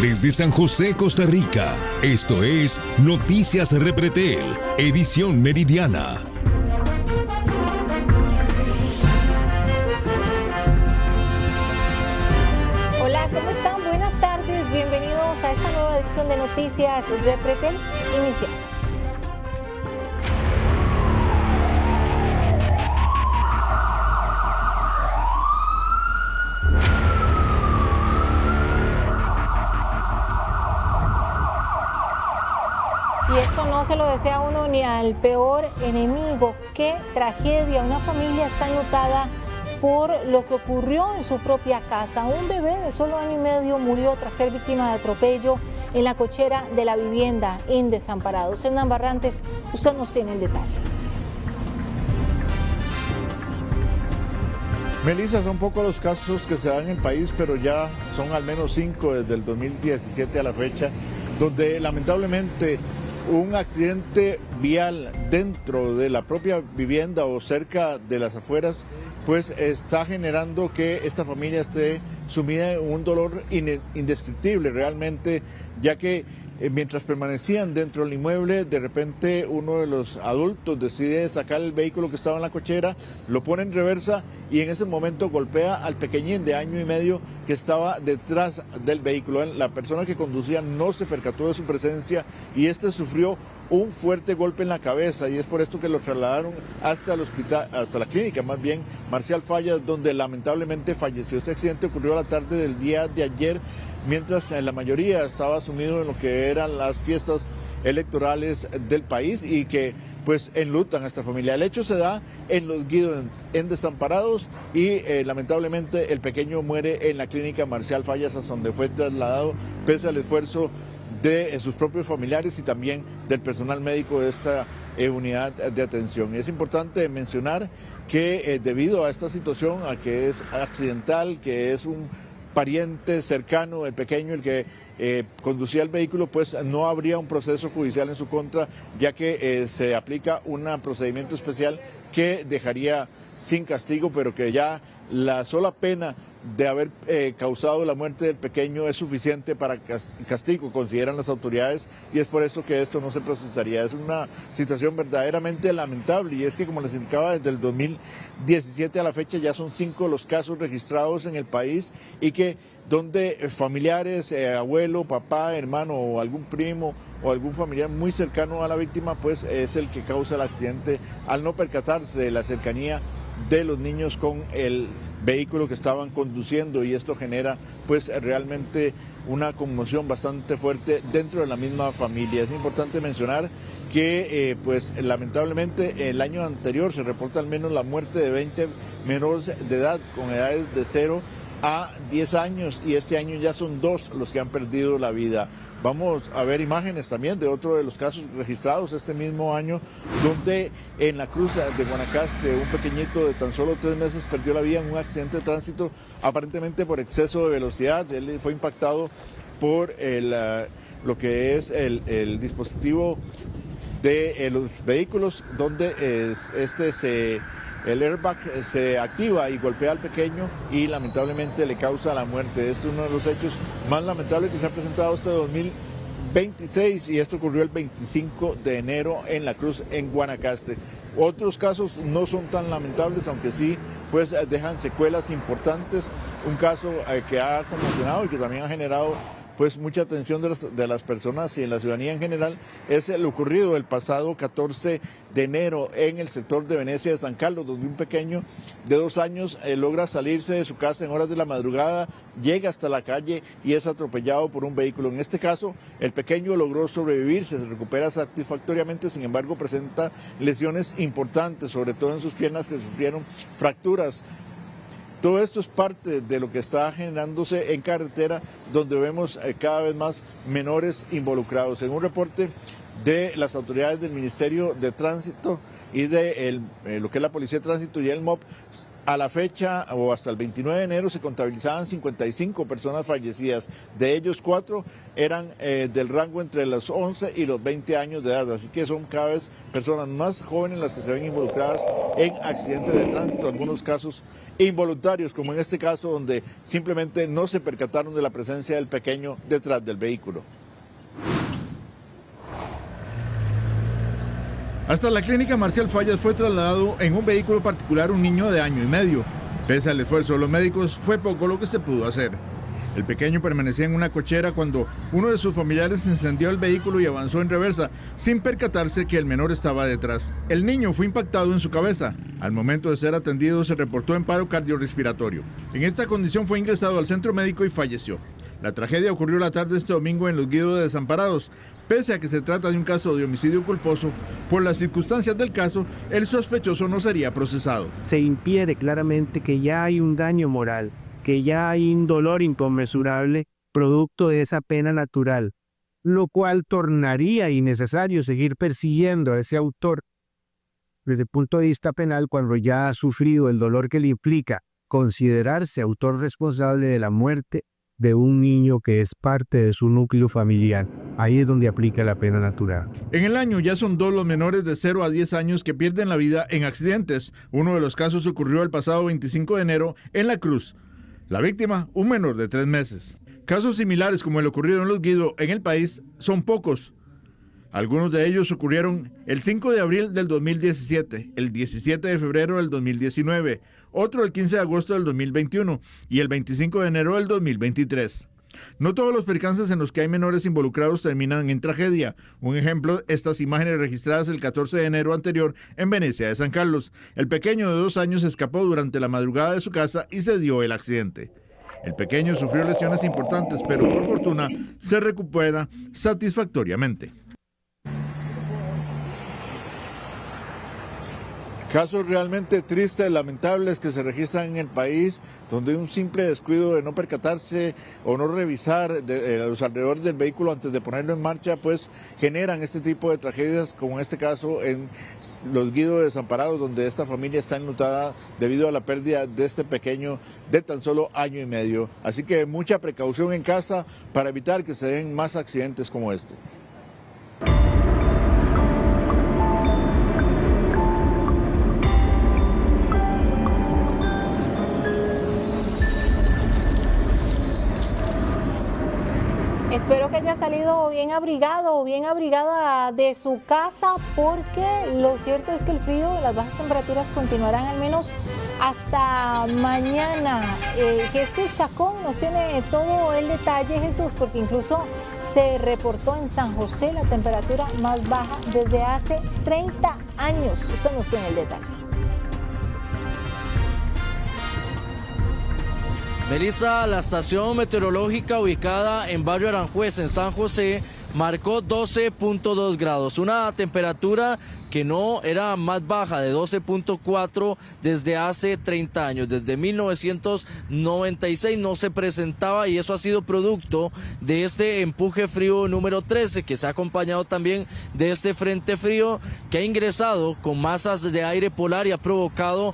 Desde San José, Costa Rica, esto es Noticias Repretel, edición meridiana. Hola, ¿cómo están? Buenas tardes, bienvenidos a esta nueva edición de Noticias Repretel. Iniciamos. Y esto no se lo desea uno ni al peor enemigo. ¡Qué tragedia! Una familia está enlutada por lo que ocurrió en su propia casa. Un bebé de solo año y medio murió tras ser víctima de atropello en la cochera de la vivienda en Desamparados. Hernán Barrantes, usted nos tiene el detalle. Melissa, son pocos los casos que se dan en el país, pero ya son al menos 5 desde el 2017 a la fecha, donde lamentablemente un accidente vial dentro de la propia vivienda o cerca de las afueras, pues está generando que esta familia esté sumida en un dolor indescriptible realmente, ya que mientras permanecían dentro del inmueble, de repente uno de los adultos decide sacar el vehículo que estaba en la cochera, lo pone en reversa y en ese momento golpea al pequeñín de año y medio que estaba detrás del vehículo. La persona que conducía no se percató de su presencia y este sufrió un fuerte golpe en la cabeza, y es por esto que lo trasladaron hasta el hospital, hasta la clínica más bien, Marcial Fallas, donde lamentablemente falleció. Este accidente ocurrió a la tarde del día de ayer, mientras la mayoría estaba sumido en lo que eran las fiestas electorales del país y que pues enlutan a esta familia. El hecho se da en Los Guidos, en Desamparados, y lamentablemente el pequeño muere en la clínica Marcial Fallas, hasta donde fue trasladado pese al esfuerzo de sus propios familiares y también del personal médico de esta unidad de atención. Es importante mencionar que debido a esta situación, a que es accidental, que es un pariente cercano del pequeño el que conducía el vehículo, pues no habría un proceso judicial en su contra, ya que se aplica un procedimiento especial que dejaría sin castigo, pero que ya la sola pena de haber causado la muerte del pequeño es suficiente para castigo, consideran las autoridades, y es por eso que esto no se procesaría. Es una situación verdaderamente lamentable, y es que, como les indicaba, desde el 2017 a la fecha ya son 5 los casos registrados en el país, y que donde familiares, abuelo, papá, hermano o algún primo o algún familiar muy cercano a la víctima, pues es el que causa el accidente al no percatarse de la cercanía de los niños con el vehículo que estaban conduciendo, y esto genera pues realmente una conmoción bastante fuerte dentro de la misma familia. Es importante mencionar que pues lamentablemente el año anterior se reporta al menos la muerte de 20 menores de edad con edades de 0 a 10 años, y este año ya son 2 los que han perdido la vida. Vamos a ver imágenes también de otro de los casos registrados este mismo año, donde en la cruz de Guanacaste un pequeñito de tan solo 3 meses perdió la vida en un accidente de tránsito, aparentemente por exceso de velocidad. Él fue impactado por lo que es el dispositivo de los vehículos, donde el airbag se activa y golpea al pequeño y lamentablemente le causa la muerte. Este es uno de los hechos más lamentables que se ha presentado este 2026, y esto ocurrió el 25 de enero en la Cruz, en Guanacaste. Otros casos no son tan lamentables, aunque sí pues dejan secuelas importantes. Un caso que ha conmocionado y que también ha generado pues mucha atención de las personas y en la ciudadanía en general es el ocurrido el pasado 14 de enero en el sector de Venecia de San Carlos, donde un pequeño de 2 años logra salirse de su casa en horas de la madrugada, llega hasta la calle y es atropellado por un vehículo. En este caso, el pequeño logró sobrevivir, se recupera satisfactoriamente, sin embargo presenta lesiones importantes, sobre todo en sus piernas, que sufrieron fracturas. Todo esto es parte de lo que está generándose en carretera, donde vemos cada vez más menores involucrados. En un reporte de las autoridades del Ministerio de Tránsito y de lo que es la Policía de Tránsito y el MOP, A la fecha o hasta el 29 de enero se contabilizaban 55 personas fallecidas. De ellos 4 eran del rango entre los 11 y los 20 años de edad. Así que son cada vez personas más jóvenes las que se ven involucradas en accidentes de tránsito, algunos casos involuntarios, como en este caso donde simplemente no se percataron de la presencia del pequeño detrás del vehículo. Hasta la clínica Marcial Fallas fue trasladado en un vehículo particular un niño de año y medio. Pese al esfuerzo de los médicos, fue poco lo que se pudo hacer. El pequeño permanecía en una cochera cuando uno de sus familiares encendió el vehículo y avanzó en reversa, sin percatarse que el menor estaba detrás. El niño fue impactado en su cabeza. Al momento de ser atendido, se reportó en paro cardiorrespiratorio. En esta condición fue ingresado al centro médico y falleció. La tragedia ocurrió la tarde de este domingo en Los Guidos de Desamparados. Pese a que se trata de un caso de homicidio culposo, por las circunstancias del caso, el sospechoso no sería procesado. Se infiere claramente que ya hay un daño moral, que ya hay un dolor inconmensurable producto de esa pena natural, lo cual tornaría innecesario seguir persiguiendo a ese autor. Desde el punto de vista penal, cuando ya ha sufrido el dolor que le implica considerarse autor responsable de la muerte de un niño que es parte de su núcleo familiar. Ahí es donde aplica la pena natural. En el año ya son 2 los menores de 0 a 10 años que pierden la vida en accidentes. Uno de los casos ocurrió el pasado 25 de enero en La Cruz. La víctima, un menor de 3 meses. Casos similares como el ocurrido en Los Guidos en el país son pocos. Algunos de ellos ocurrieron el 5 de abril del 2017, el 17 de febrero del 2019, otro el 15 de agosto del 2021 y el 25 de enero del 2023. No todos los percances en los que hay menores involucrados terminan en tragedia. Un ejemplo, estas imágenes registradas el 14 de enero anterior en Venecia de San Carlos. El pequeño de 2 años escapó durante la madrugada de su casa y se dio el accidente. El pequeño sufrió lesiones importantes, pero por fortuna se recupera satisfactoriamente. Casos realmente tristes, lamentables que se registran en el país, donde un simple descuido de no percatarse o no revisar los alrededores del vehículo antes de ponerlo en marcha, pues generan este tipo de tragedias, como en este caso en Los Guidos Desamparados, donde esta familia está enlutada debido a la pérdida de este pequeño de tan solo año y medio. Así que mucha precaución en casa para evitar que se den más accidentes como este. Espero que haya salido bien abrigado o bien abrigada de su casa, porque lo cierto es que el frío y las bajas temperaturas continuarán al menos hasta mañana. Jesús Chacón nos tiene todo el detalle, Jesús, porque incluso se reportó en San José la temperatura más baja desde hace 30 años. Usted nos tiene el detalle. Melissa, la estación meteorológica ubicada en Barrio Aranjuez, en San José, marcó 12.2 grados, una temperatura que no era más baja de 12.4 desde hace 30 años. Desde 1996 no se presentaba, y eso ha sido producto de este empuje frío número 13, que se ha acompañado también de este frente frío que ha ingresado con masas de aire polar y ha provocado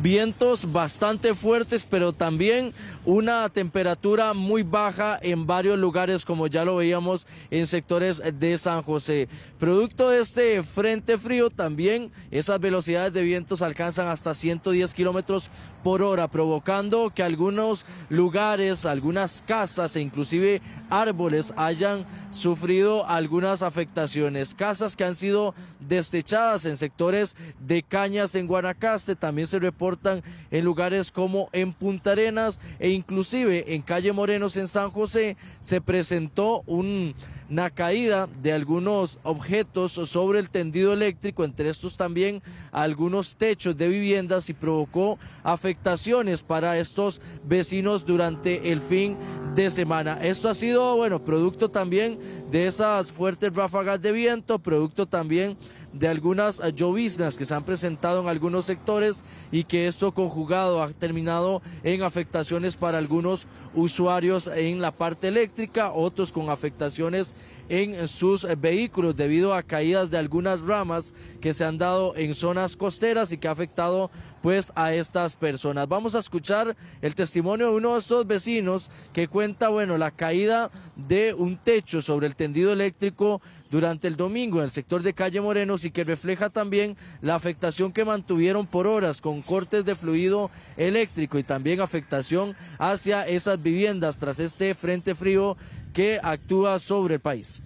vientos bastante fuertes, pero también una temperatura muy baja en varios lugares, como ya lo veíamos en sectores de San José. Producto de este frente frío, también esas velocidades de vientos alcanzan hasta 110 kilómetros por hora, provocando que algunos lugares, algunas casas e inclusive árboles hayan sufrido algunas afectaciones. Casas que han sido destechadas en sectores de Cañas en Guanacaste, también se reportan en lugares como en Punta Arenas e inclusive en Calle Morenos en San José. Se presentó una caída de algunos objetos sobre el tendido eléctrico, entre estos también algunos techos de viviendas, y provocó afectaciones para estos vecinos durante el fin de semana. Esto ha sido, producto también de esas fuertes ráfagas de viento, producto también de algunas lloviznas que se han presentado en algunos sectores, y que esto conjugado ha terminado en afectaciones para algunos usuarios en la parte eléctrica, otros con afectaciones en sus vehículos debido a caídas de algunas ramas que se han dado en zonas costeras y que ha afectado pues a estas personas. Vamos a escuchar el testimonio de uno de estos vecinos que cuenta, bueno, la caída de un techo sobre el tendido eléctrico durante el domingo en el sector de Calle Morenos y que refleja también la afectación que mantuvieron por horas con cortes de fluido eléctrico y también afectación hacia esas viviendas tras este frente frío que actúa sobre el país.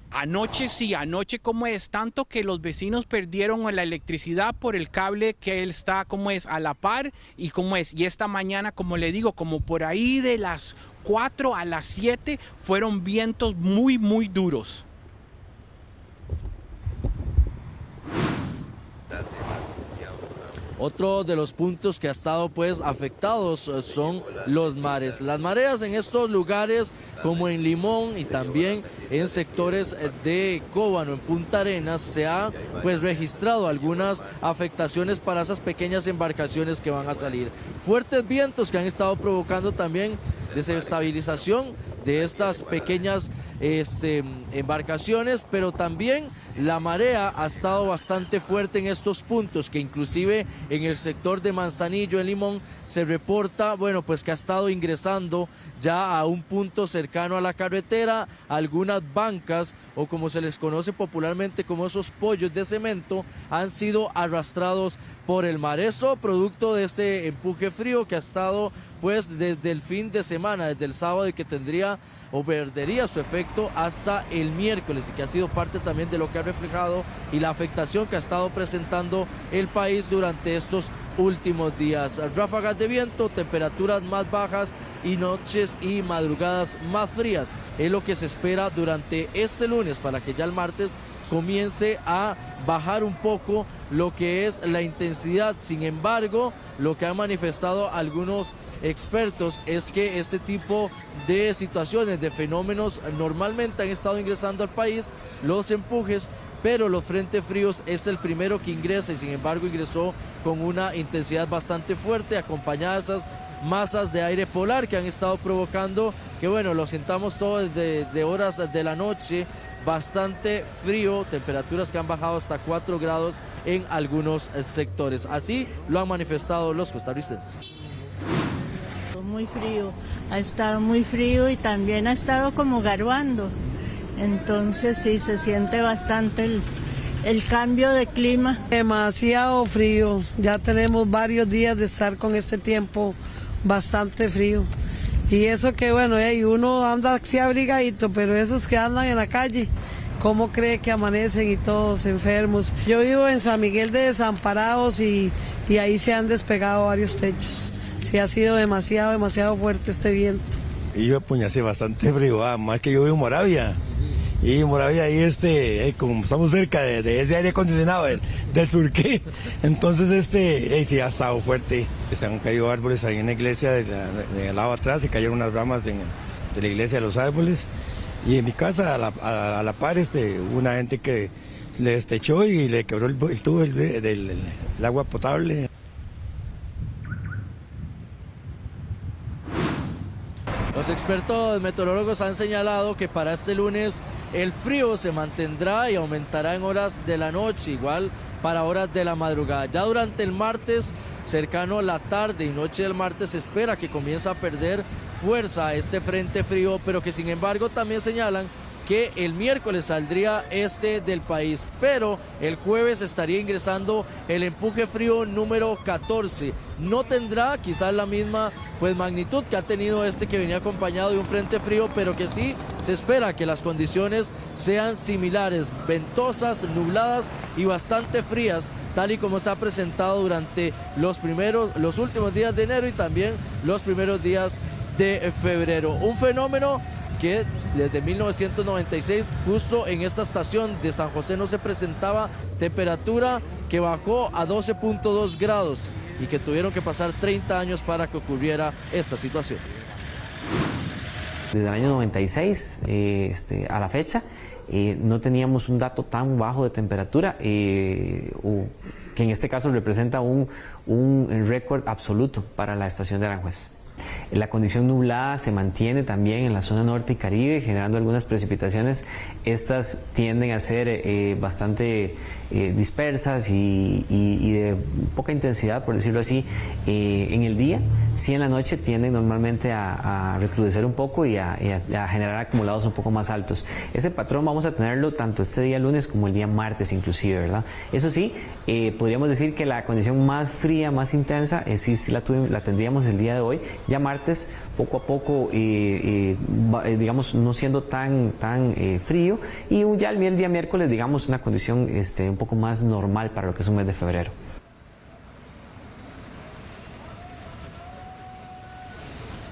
Anoche sí, anoche como es, tanto que los vecinos perdieron la electricidad por el cable que él está como es a la par y como es, y esta mañana como le digo, como por ahí de las 4 a las 7 fueron vientos muy duros. Otro de los puntos que ha estado pues afectados son los mares. Las mareas en estos lugares como en Limón y también en sectores de Cóbano, en Punta Arenas, se ha pues registrado algunas afectaciones para esas pequeñas embarcaciones que van a salir. Fuertes vientos que han estado provocando también desestabilización de estas pequeñas embarcaciones, pero también la marea ha estado bastante fuerte en estos puntos, que inclusive en el sector de Manzanillo, en Limón, se reporta, bueno, pues que ha estado ingresando ya a un punto cercano a la carretera, algunas bancas, o como se les conoce popularmente como esos pollos de cemento, han sido arrastrados por el mar. Eso producto de este empuje frío que ha estado pues desde el fin de semana, desde el sábado, y que tendría o perdería su efecto hasta el miércoles, y que ha sido parte también de lo que ha reflejado y la afectación que ha estado presentando el país durante estos últimos días. Ráfagas de viento, temperaturas más bajas y noches y madrugadas más frías es lo que se espera durante este lunes, para que ya el martes comience a bajar un poco lo que es la intensidad. Sin embargo, lo que han manifestado algunos expertos es que este tipo de situaciones, de fenómenos, normalmente han estado ingresando al país, los empujes, pero los frentes fríos es el primero que ingresa, y sin embargo ingresó con una intensidad bastante fuerte, acompañada de esas masas de aire polar que han estado provocando que, bueno, lo sintamos todo desde horas de la noche, bastante frío, temperaturas que han bajado hasta 4 grados en algunos sectores. Así lo han manifestado los costarricenses. Muy frío, ha estado muy frío y también ha estado como garuando, entonces sí se siente bastante el cambio de clima. Demasiado frío, ya tenemos varios días de estar con este tiempo bastante frío, y eso que bueno, uno anda así abrigadito, pero esos que andan en la calle, ¿cómo cree que amanecen y todos enfermos? Yo vivo en San Miguel de Desamparados y ahí se han despegado varios techos. Sí, ha sido demasiado fuerte este viento. Y yo pues hace bastante frío, más que yo vivo en Moravia. Y en Moravia ahí como estamos cerca de ese aire acondicionado del surqué, entonces sí ha estado fuerte. Se han caído árboles ahí en la iglesia de al lado atrás, se cayeron unas ramas de la iglesia de los árboles. Y en mi casa a la par una gente que le destechó y le quebró el tubo del agua potable. Los expertos meteorólogos han señalado que para este lunes el frío se mantendrá y aumentará en horas de la noche, igual para horas de la madrugada. Ya durante el martes, cercano a la tarde y noche del martes, se espera que comience a perder fuerza este frente frío, pero que sin embargo también señalan que el miércoles saldría del país, pero el jueves estaría ingresando el empuje frío número 14. No tendrá quizás la misma magnitud que ha tenido que venía acompañado de un frente frío, pero que sí se espera que las condiciones sean similares, ventosas, nubladas y bastante frías, tal y como se ha presentado durante los últimos días de enero y también los primeros días de febrero. Un fenómeno que desde 1996, justo en esta estación de San José, no se presentaba temperatura, que bajó a 12.2 grados y que tuvieron que pasar 30 años para que ocurriera esta situación. Desde el año 96 a la fecha no teníamos un dato tan bajo de temperatura, que en este caso representa un récord absoluto para la estación de Aranjuez. La condición nublada se mantiene también en la zona norte y Caribe, generando algunas precipitaciones. Estas tienden a ser bastante dispersas y de poca intensidad, por decirlo así, en el día. Sí, en la noche tienden normalmente a recrudecer un poco y a generar acumulados un poco más altos. Ese patrón vamos a tenerlo tanto este día lunes como el día martes inclusive, ¿verdad? Eso sí, podríamos decir que la condición más fría, más intensa, sí la tendríamos el día de hoy. Ya martes, poco a poco, digamos, no siendo tan frío, y ya el día miércoles, digamos, una condición un poco más normal para lo que es un mes de febrero.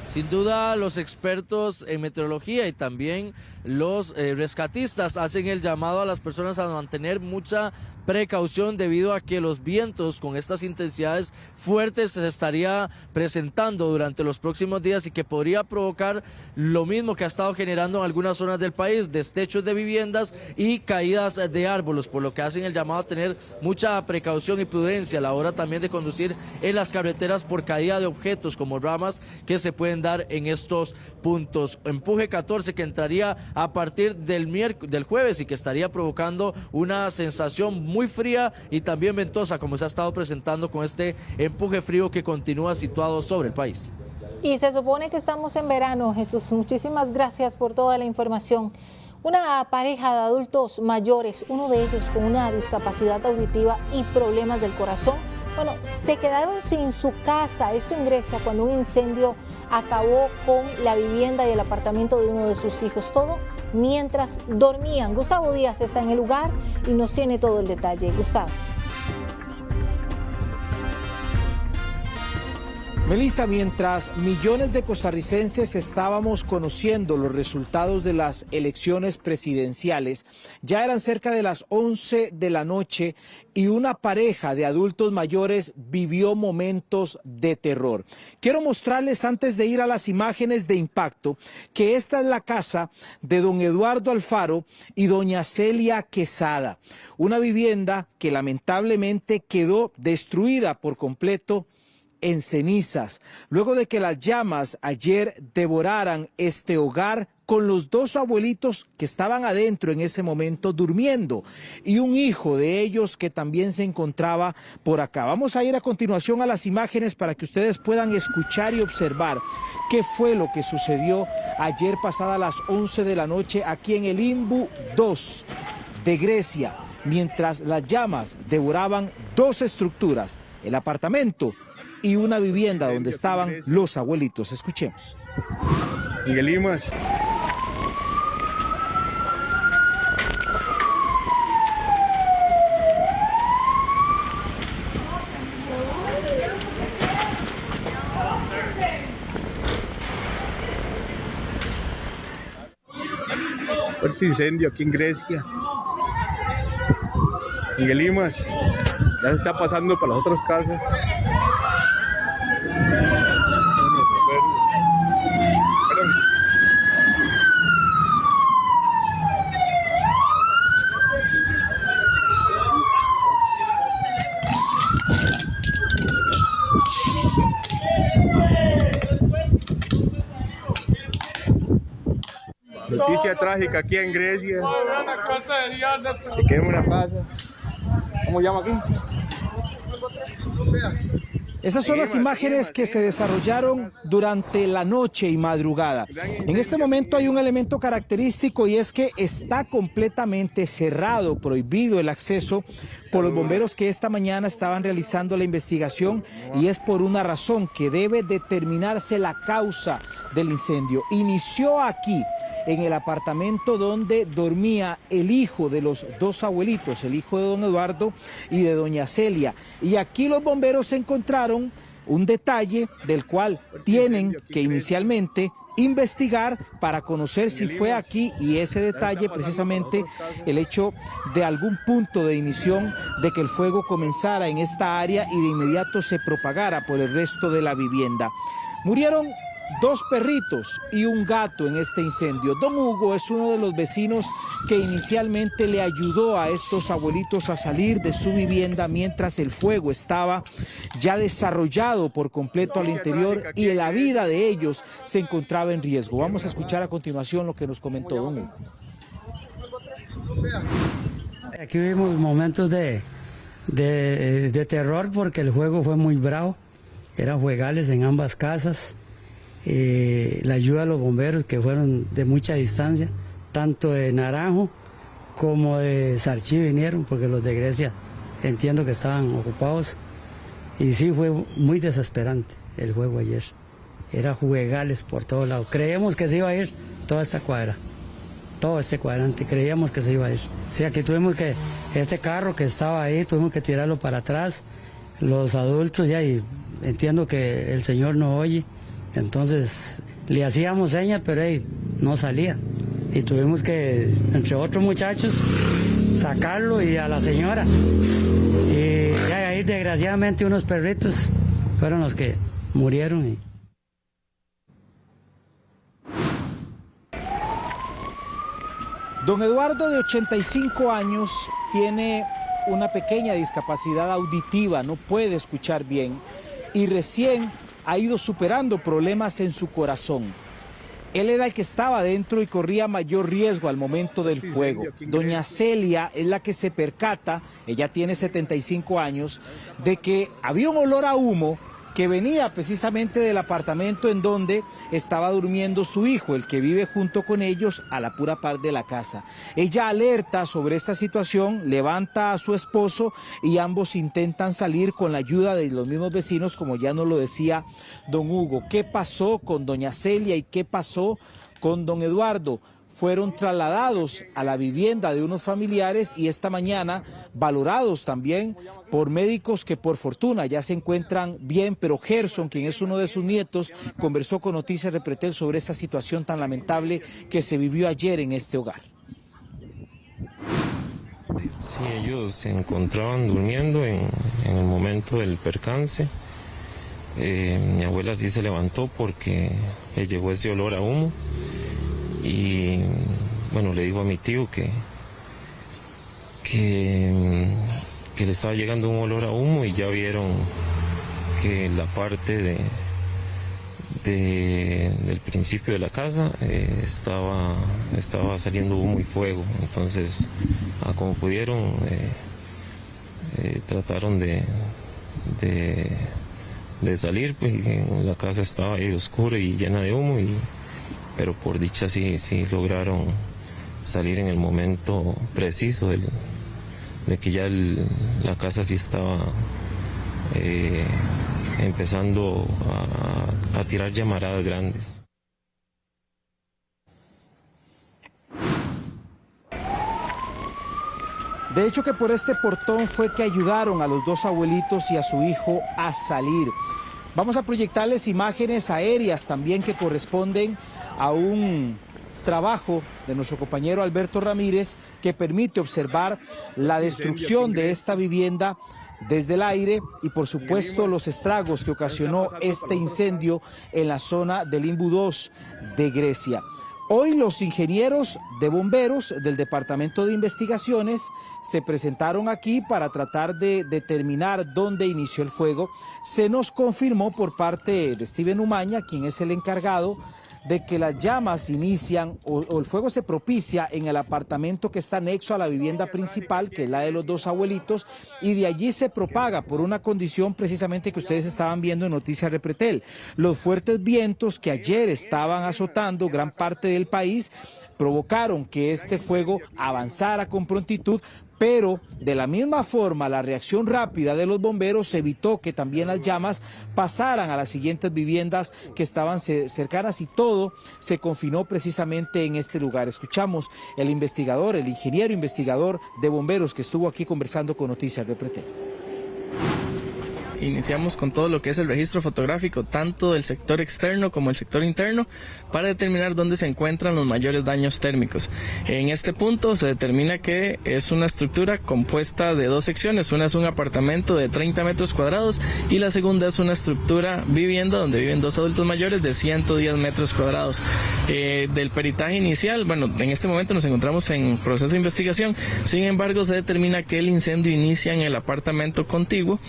Sin duda, los expertos en meteorología y también los rescatistas hacen el llamado a las personas a mantener mucha precaución debido a que los vientos con estas intensidades fuertes se estaría presentando durante los próximos días y que podría provocar lo mismo que ha estado generando en algunas zonas del país, destechos de viviendas y caídas de árboles, por lo que hacen el llamado a tener mucha precaución y prudencia a la hora también de conducir en las carreteras por caída de objetos como ramas que se pueden dar en estos puntos. Empuje 14 que entraría a partir del jueves y que estaría provocando una sensación muy fría y también ventosa, como se ha estado presentando con este empuje frío que continúa situado sobre el país. Y se supone que estamos en verano, Jesús. Muchísimas gracias por toda la información. Una pareja de adultos mayores, uno de ellos con una discapacidad auditiva y problemas del corazón, se quedaron sin su casa, esto en Grecia, cuando un incendio acabó con la vivienda y el apartamento de uno de sus hijos, todo mientras dormían. Gustavo Díaz está en el lugar y nos tiene todo el detalle. Gustavo. Melissa, mientras millones de costarricenses estábamos conociendo los resultados de las elecciones presidenciales, ya eran cerca de las 11 de la noche y una pareja de adultos mayores vivió momentos de terror. Quiero mostrarles, antes de ir a las imágenes de impacto, que esta es la casa de don Eduardo Alfaro y doña Celia Quesada, una vivienda que lamentablemente quedó destruida por completo en cenizas, luego de que las llamas ayer devoraran este hogar con los dos abuelitos que estaban adentro en ese momento durmiendo y un hijo de ellos que también se encontraba por acá. Vamos a ir a continuación a las imágenes para que ustedes puedan escuchar y observar qué fue lo que sucedió ayer pasada las 11 de la noche aquí en el Imbu 2 de Grecia, mientras las llamas devoraban dos estructuras, el apartamento y una vivienda donde estaban los abuelitos. Escuchemos. Miguel Limas. Fuerte incendio aquí en Grecia. Miguel Limas. Ya se está pasando para las otras casas. Noticia trágica aquí en Grecia. Se quema una casa. ¿Cómo llama aquí? Esas son las imágenes que se desarrollaron durante la noche y madrugada. En este momento hay un elemento característico y es que está completamente cerrado, prohibido el acceso por los bomberos que esta mañana estaban realizando la investigación, y es por una razón: que debe determinarse la causa del incendio. Inició aquí, en el apartamento donde dormía el hijo de los dos abuelitos, el hijo de don Eduardo y de doña Celia. Y aquí los bomberos encontraron un detalle del cual tienen que inicialmente investigar para conocer si fue aquí, y ese detalle precisamente el hecho de algún punto de ignición, de que el fuego comenzara en esta área y de inmediato se propagara por el resto de la vivienda. Murieron 2 perritos y un gato en este incendio. Don Hugo es uno de los vecinos que inicialmente le ayudó a estos abuelitos a salir de su vivienda mientras el fuego estaba ya desarrollado por completo al interior y la vida de ellos se encontraba en riesgo. Vamos a escuchar a continuación lo que nos comentó Don Hugo. Aquí vivimos momentos de terror porque el fuego fue muy bravo, eran fuegales en ambas casas. La ayuda de los bomberos que fueron de mucha distancia, tanto de Naranjo como de Sarchí vinieron, porque los de Grecia entiendo que estaban ocupados. Y sí, fue muy desesperante el fuego ayer. Era fuegales por todos lados. Creíamos que se iba a ir toda esta cuadra, todo este cuadrante, creíamos que se iba a ir. Sí, aquí tuvimos que, este carro que estaba ahí, tuvimos que tirarlo para atrás, los adultos ya, y entiendo que el señor no oye. Entonces le hacíamos señas, pero no salía. Y tuvimos que, entre otros muchachos, sacarlo y a la señora. Y ahí desgraciadamente unos perritos fueron los que murieron. Don Eduardo, de 85 años, tiene una pequeña discapacidad auditiva, no puede escuchar bien y recién ha ido superando problemas en su corazón. Él era el que estaba dentro y corría mayor riesgo al momento del fuego. Doña Celia es la que se percata, ella tiene 75 años, de que había un olor a humo que venía precisamente del apartamento en donde estaba durmiendo su hijo, el que vive junto con ellos a la pura par de la casa. Ella alerta sobre esta situación, levanta a su esposo y ambos intentan salir con la ayuda de los mismos vecinos, como ya nos lo decía don Hugo. ¿Qué pasó con doña Celia y qué pasó con don Eduardo? Fueron trasladados a la vivienda de unos familiares y esta mañana valorados también por médicos que por fortuna ya se encuentran bien, pero Gerson, quien es uno de sus nietos, conversó con Noticias Repretel sobre esta situación tan lamentable que se vivió ayer en este hogar. Sí, ellos se encontraban durmiendo en el momento del percance. Mi abuela sí se levantó porque le llegó ese olor a humo. Y bueno, le digo a mi tío que le estaba llegando un olor a humo y ya vieron que la parte del principio de la casa estaba saliendo humo y fuego. Entonces, como pudieron, trataron de salir, pues la casa estaba ahí oscura y llena de humo, pero por dicha sí lograron salir en el momento preciso de que ya la casa sí estaba empezando a tirar llamaradas grandes. De hecho que por este portón fue que ayudaron a los 2 abuelitos y a su hijo a salir. Vamos a proyectarles imágenes aéreas también que corresponden a un trabajo de nuestro compañero Alberto Ramírez que permite observar la destrucción de esta vivienda desde el aire y por supuesto los estragos que ocasionó este incendio en la zona del Limbu 2 de Grecia. Hoy los ingenieros de bomberos del Departamento de Investigaciones se presentaron aquí para tratar de determinar dónde inició el fuego. Se nos confirmó por parte de Steven Umaña, quien es el encargado, de que las llamas inician o el fuego se propicia en el apartamento que está anexo a la vivienda principal, que es la de los 2 abuelitos, y de allí se propaga por una condición precisamente que ustedes estaban viendo en Noticias Repretel. Los fuertes vientos que ayer estaban azotando gran parte del país provocaron que este fuego avanzara con prontitud, pero de la misma forma la reacción rápida de los bomberos evitó que también las llamas pasaran a las siguientes viviendas que estaban cercanas y todo se confinó precisamente en este lugar. Escuchamos el investigador, el ingeniero investigador de bomberos que estuvo aquí conversando con Noticias Repretel. iniciamos con todo lo que es el registro fotográfico, tanto del sector externo como el sector interno, para determinar dónde se encuentran los mayores daños térmicos. En este punto se determina que es una estructura compuesta de dos secciones, una es un apartamento de 30 metros cuadrados y la segunda es una estructura vivienda donde viven dos adultos mayores de 110 metros cuadrados. Del peritaje inicial, bueno, en este momento nos encontramos en proceso de investigación, sin embargo se determina que el incendio inicia en el apartamento contiguo.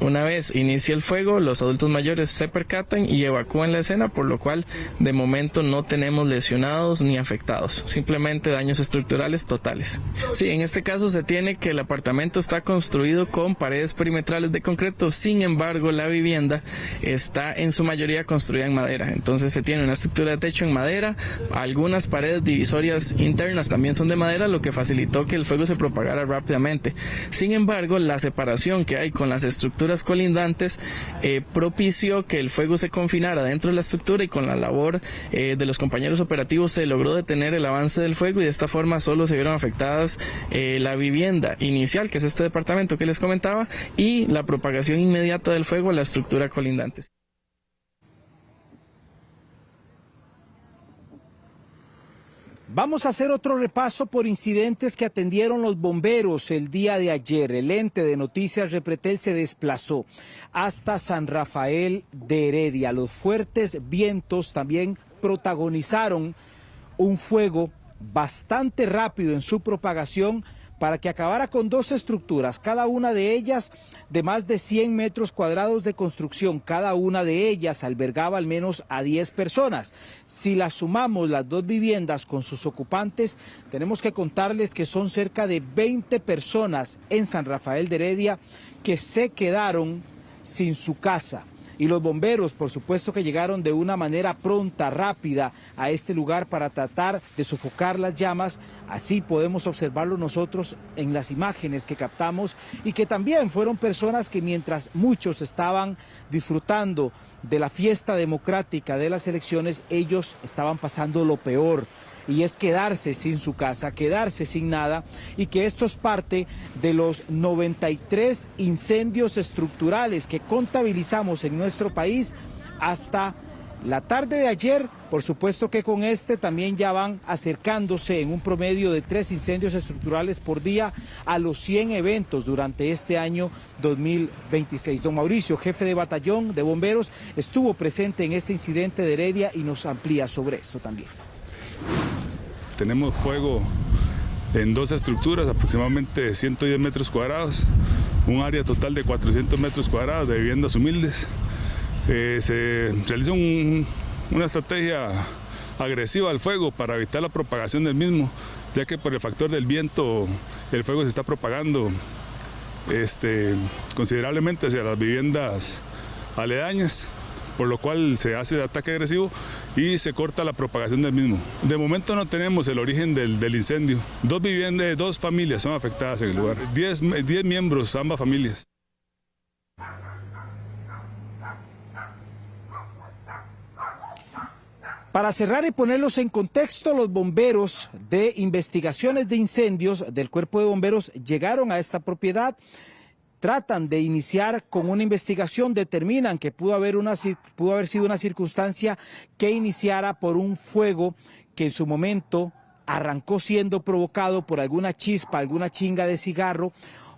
Una vez inicia el fuego, los adultos mayores se percatan y evacúan la escena, por lo cual de momento no tenemos lesionados ni afectados, simplemente daños estructurales totales. Sí, en este caso se tiene que el apartamento está construido con paredes perimetrales de concreto, sin embargo la vivienda está en su mayoría construida en madera, entonces se tiene una estructura de techo en madera, algunas paredes divisorias internas también son de madera, lo que facilitó que el fuego se propagara rápidamente. Sin embargo, la separación que hay con las estructuras colindantes propició que el fuego se confinara dentro de la estructura, y con la labor de los compañeros operativos se logró detener el avance del fuego, y de esta forma solo se vieron afectadas la vivienda inicial, que es este departamento que les comentaba, y la propagación inmediata del fuego a la estructura colindante. Vamos a hacer otro repaso por incidentes que atendieron los bomberos el día de ayer. El ente de Noticias Repretel se desplazó hasta San Rafael de Heredia. Los fuertes vientos también protagonizaron un fuego bastante rápido en su propagación para que acabara con dos estructuras, cada una de ellas de más de 100 metros cuadrados de construcción. Cada una de ellas albergaba al menos a 10 personas. Si las sumamos las dos viviendas con sus ocupantes, tenemos que contarles que son cerca de 20 personas en San Rafael de Heredia que se quedaron sin su casa. Y los bomberos, por supuesto, que llegaron de una manera pronta, rápida a este lugar para tratar de sofocar las llamas. Así podemos observarlo nosotros en las imágenes que captamos, y que también fueron personas que, mientras muchos estaban disfrutando de la fiesta democrática de las elecciones, ellos estaban pasando lo peor. Y es quedarse sin su casa, quedarse sin nada, y que esto es parte de los 93 incendios estructurales que contabilizamos en nuestro país hasta la tarde de ayer. Por supuesto que con este también ya van acercándose en un promedio de 3 incendios estructurales por día a los 100 eventos durante este año 2026. Don Mauricio, jefe de batallón de bomberos, estuvo presente en este incidente de Heredia y nos amplía sobre esto también. Tenemos fuego en dos estructuras, aproximadamente 110 metros cuadrados, un área total de 400 metros cuadrados de viviendas humildes. Se realiza una estrategia agresiva al fuego para evitar la propagación del mismo, ya que por el factor del viento el fuego se está propagando considerablemente hacia las viviendas aledañas, por lo cual se hace de ataque agresivo y se corta la propagación del mismo. De momento no tenemos el origen del incendio. Dos familias son afectadas en el lugar, 10 miembros, ambas familias. Para cerrar y ponerlos en contexto, los bomberos de investigaciones de incendios del Cuerpo de Bomberos llegaron a esta propiedad. Tratan de iniciar con una investigación, determinan que pudo haber sido una circunstancia que iniciara por un fuego que en su momento arrancó siendo provocado por alguna chispa, alguna chinga de cigarro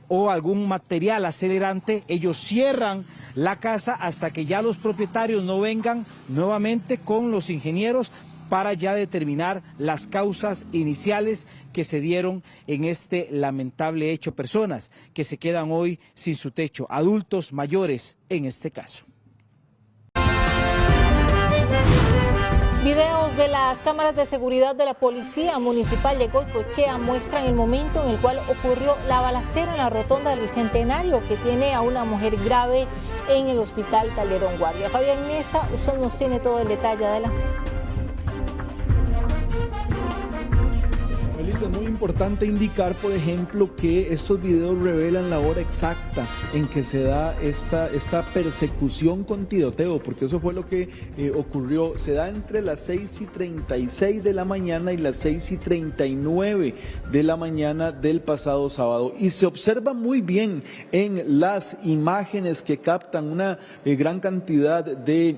o algún material acelerante. Ellos cierran la casa hasta que ya los propietarios no vengan nuevamente con los ingenieros para ya determinar las causas iniciales que se dieron en este lamentable hecho. Personas que se quedan hoy sin su techo, adultos mayores en este caso. Videos de las cámaras de seguridad de la Policía Municipal de Goicoechea muestran el momento en el cual ocurrió la balacera en la rotonda del Bicentenario, que tiene a una mujer grave en el hospital Calderón Guardia. Fabián Mesa, usted nos tiene todo el detalle. Adelante. Es muy importante indicar, por ejemplo, que estos videos revelan la hora exacta en que se da esta persecución con tiroteo, porque eso fue lo que ocurrió. Se da entre las 6:36 de la mañana y las 6:39 de la mañana del pasado sábado. Y se observa muy bien en las imágenes que captan una gran cantidad de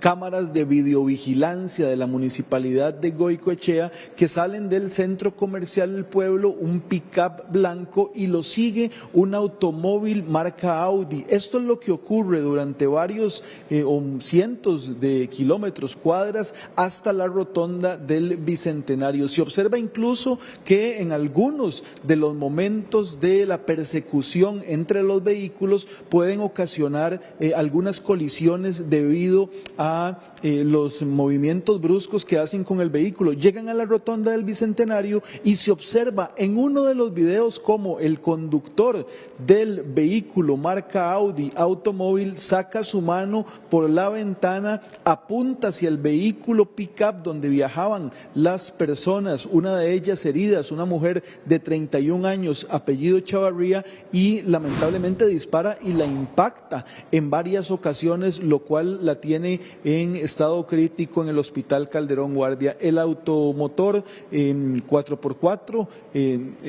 cámaras de videovigilancia de la municipalidad de Goicoechea que salen del centro comercial del pueblo, un pick-up blanco, y lo sigue un automóvil marca Audi. Esto es lo que ocurre durante varios o cientos de kilómetros, cuadras, hasta la rotonda del Bicentenario. Se observa incluso que en algunos de los momentos de la persecución entre los vehículos pueden ocasionar algunas colisiones debido a los movimientos bruscos que hacen con el vehículo. Llegan a la rotonda del Bicentenario y se observa en uno de los videos como el conductor del vehículo marca Audi automóvil saca su mano por la ventana, apunta hacia el vehículo pick-up donde viajaban las personas, una de ellas heridas, una mujer de 31 años, apellido Chavarría, y lamentablemente dispara y la impacta en varias ocasiones, lo cual la tiene en estado crítico en el Hospital Calderón Guardia. El automotor 4x4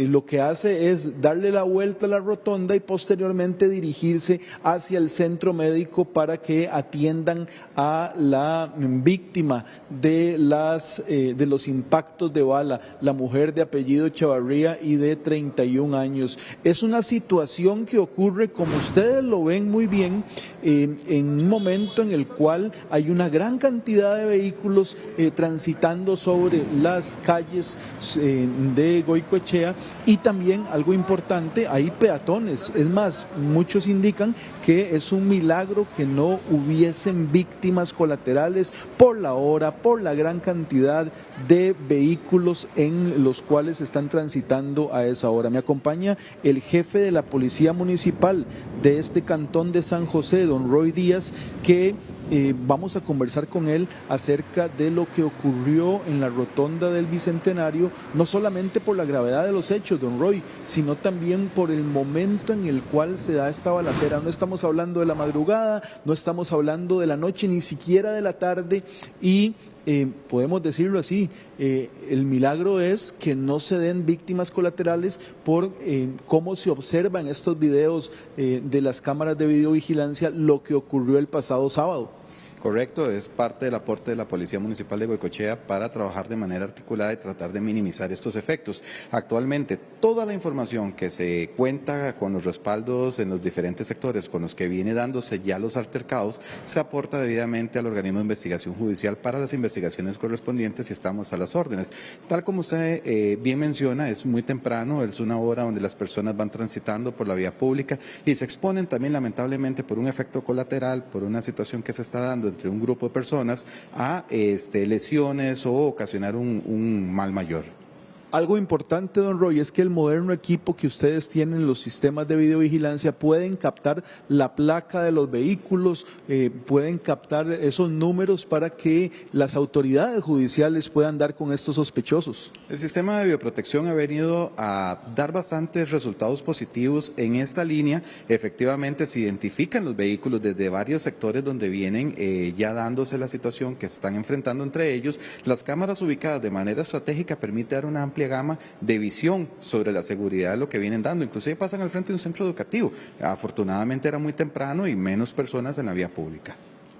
lo que hace es darle la vuelta a la rotonda y posteriormente dirigirse hacia el centro médico para que atiendan a la víctima de los impactos de bala, la mujer de apellido Chavarría y de 31 años. Es una situación que ocurre, como ustedes lo ven muy bien, en un momento en el cual hay una gran cantidad de vehículos transitando sobre las calles de Goicoechea, y también algo importante, hay peatones. Es más, muchos indican que es un milagro que no hubiesen víctimas colaterales por la hora, por la gran cantidad de vehículos en los cuales están transitando a esa hora. Me acompaña el jefe de la Policía Municipal de este cantón de San José, don Roy Díaz, que vamos a conversar con él acerca de lo que ocurrió en la rotonda del Bicentenario, no solamente por la gravedad de los hechos, don Roy, sino también por el momento en el cual se da esta balacera. No estamos hablando de la madrugada, no estamos hablando de la noche, ni siquiera de la tarde, y podemos decirlo así, el milagro es que no se den víctimas colaterales por cómo se observa en estos videos de las cámaras de videovigilancia lo que ocurrió el pasado sábado. Correcto, es parte del aporte de la Policía Municipal de Goicoechea para trabajar de manera articulada y tratar de minimizar estos efectos. Actualmente, toda la información que se cuenta con los respaldos en los diferentes sectores con los que viene dándose ya los altercados, se aporta debidamente al organismo de investigación judicial para las investigaciones correspondientes y estamos a las órdenes. Tal como usted bien menciona, es muy temprano, es una hora donde las personas van transitando por la vía pública y se exponen también lamentablemente por un efecto colateral, por una situación que se está dando entre un grupo de personas a lesiones o ocasionar un mal mayor. Algo importante, don Roy, es que el moderno equipo que ustedes tienen, los sistemas de videovigilancia, pueden captar la placa de los vehículos, pueden captar esos números para que las autoridades judiciales puedan dar con estos sospechosos. El sistema de bioprotección ha venido a dar bastantes resultados positivos en esta línea. Efectivamente, se identifican los vehículos desde varios sectores donde vienen ya dándose la situación que se están enfrentando entre ellos. Las cámaras ubicadas de manera estratégica permiten dar una amplia gama de visión sobre la seguridad de lo que vienen dando, inclusive pasan al frente de un centro educativo. Afortunadamente era muy temprano y menos personas en la vía pública.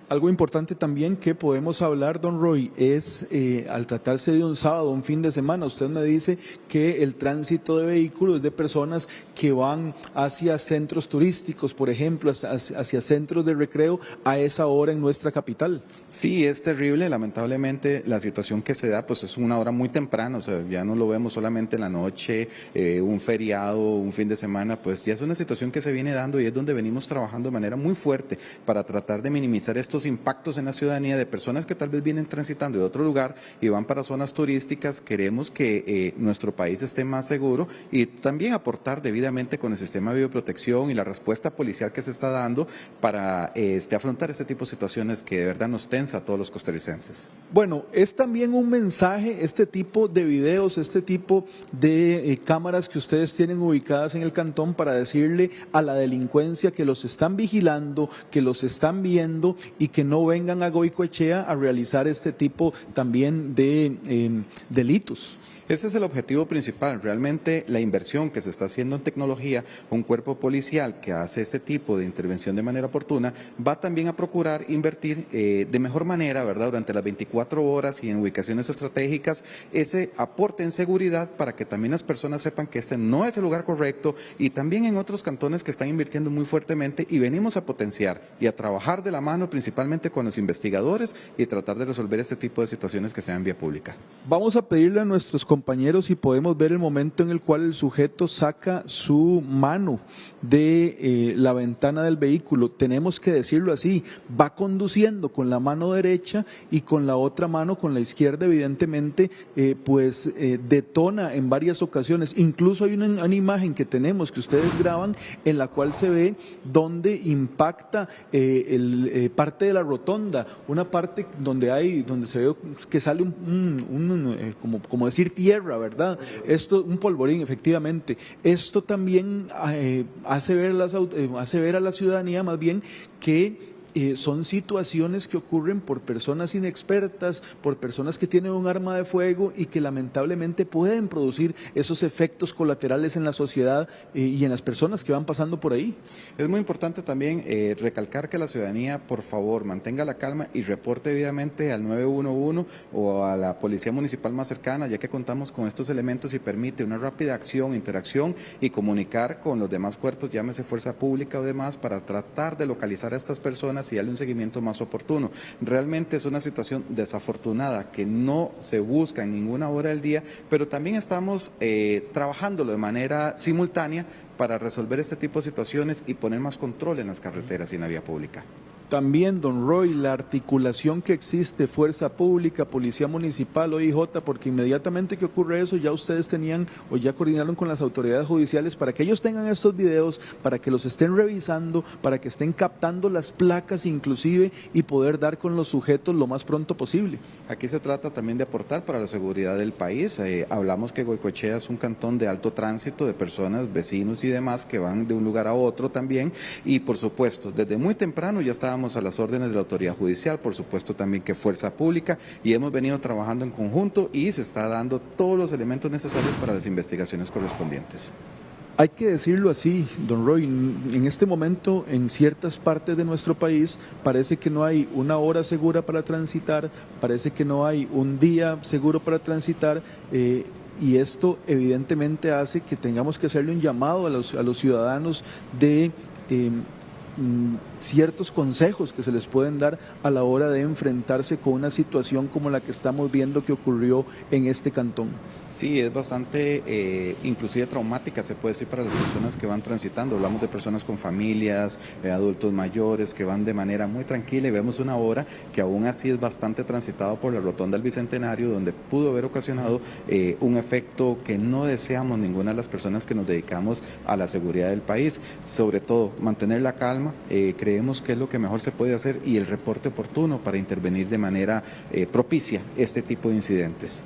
Algo importante también que podemos hablar, don Roy, es al tratarse de un sábado, un fin de semana, usted me dice que el tránsito de vehículos de personas que van hacia centros turísticos, por ejemplo, hacia centros de recreo a esa hora en nuestra capital. Sí, es terrible, lamentablemente la situación que se da pues es una hora muy temprana, o sea, ya no lo vemos solamente en la noche, un feriado, un fin de semana, pues ya es una situación que se viene dando y es donde venimos trabajando de manera muy fuerte para tratar de minimizar estos estos impactos en la ciudadanía de personas que tal vez vienen transitando de otro lugar y van para zonas turísticas. Queremos que nuestro país esté más seguro y también aportar debidamente con el sistema de bioprotección y la respuesta policial que se está dando para afrontar este tipo de situaciones que de verdad nos tensa a todos los costarricenses. Bueno, es también un mensaje este tipo de videos, este tipo de cámaras que ustedes tienen ubicadas en el cantón para decirle a la delincuencia que los están vigilando, que los están viendo y que no vengan a Goicoechea a realizar este tipo también de delitos. Ese es el objetivo principal. Realmente la inversión que se está haciendo en tecnología, un cuerpo policial que hace este tipo de intervención de manera oportuna, va también a procurar invertir de mejor manera, ¿verdad?, durante las 24 horas y en ubicaciones estratégicas, ese aporte en seguridad para que también las personas sepan que este no es el lugar correcto, y también en otros cantones que están invirtiendo muy fuertemente, y venimos a potenciar y a trabajar de la mano principalmente con los investigadores y tratar de resolver este tipo de situaciones que sean en vía pública. Vamos a pedirle a nuestros compañeros si podemos ver el momento en el cual el sujeto saca su mano de la ventana del vehículo. Tenemos que decirlo así, va conduciendo con la mano derecha y con la otra mano, con la izquierda, evidentemente, detona en varias ocasiones. Incluso hay una imagen que tenemos, que ustedes graban, en la cual se ve donde impacta parte de la rotonda, una parte donde se ve que sale como decir tierra, ¿verdad? Esto, un polvorín, efectivamente. Esto también hace ver a la ciudadanía más bien que son situaciones que ocurren por personas inexpertas, por personas que tienen un arma de fuego y que lamentablemente pueden producir esos efectos colaterales en la sociedad y en las personas que van pasando por ahí. Es muy importante también recalcar que la ciudadanía, por favor, mantenga la calma y reporte debidamente al 911 o a la policía municipal más cercana, ya que contamos con estos elementos y permite una rápida acción, interacción y comunicar con los demás cuerpos, llámese fuerza pública o demás, para tratar de localizar a estas personas y darle un seguimiento más oportuno. Realmente es una situación desafortunada que no se busca en ninguna hora del día, pero también estamos trabajándolo de manera simultánea para resolver este tipo de situaciones y poner más control en las carreteras y en la vía pública. También, don Roy, la articulación que existe, fuerza pública, policía municipal, OIJ, porque inmediatamente que ocurre eso ya ustedes tenían o ya coordinaron con las autoridades judiciales para que ellos tengan estos videos, para que los estén revisando, para que estén captando las placas inclusive y poder dar con los sujetos lo más pronto posible. Aquí se trata también de aportar para la seguridad del país. Hablamos que Goicoechea es un cantón de alto tránsito de personas, vecinos y demás que van de un lugar a otro también, y por supuesto, desde muy temprano ya estábamos a las órdenes de la autoridad judicial, por supuesto también que fuerza pública, y hemos venido trabajando en conjunto y se está dando todos los elementos necesarios para las investigaciones correspondientes. Hay que decirlo así, don Roy, en este momento en ciertas partes de nuestro país parece que no hay una hora segura para transitar, parece que no hay un día seguro para transitar, y esto evidentemente hace que tengamos que hacerle un llamado a los ciudadanos de ciertos consejos que se les pueden dar a la hora de enfrentarse con una situación como la que estamos viendo que ocurrió en este cantón. Sí, es bastante inclusive traumática, se puede decir, para las personas que van transitando. Hablamos de personas con familias, adultos mayores que van de manera muy tranquila, y vemos una hora que aún así es bastante transitado por la rotonda del Bicentenario, donde pudo haber ocasionado un efecto que no deseamos ninguna de las personas que nos dedicamos a la seguridad del país. Sobre todo, mantener la calma, creemos que es lo que mejor se puede hacer, y el reporte oportuno para intervenir de manera propicia este tipo de incidentes.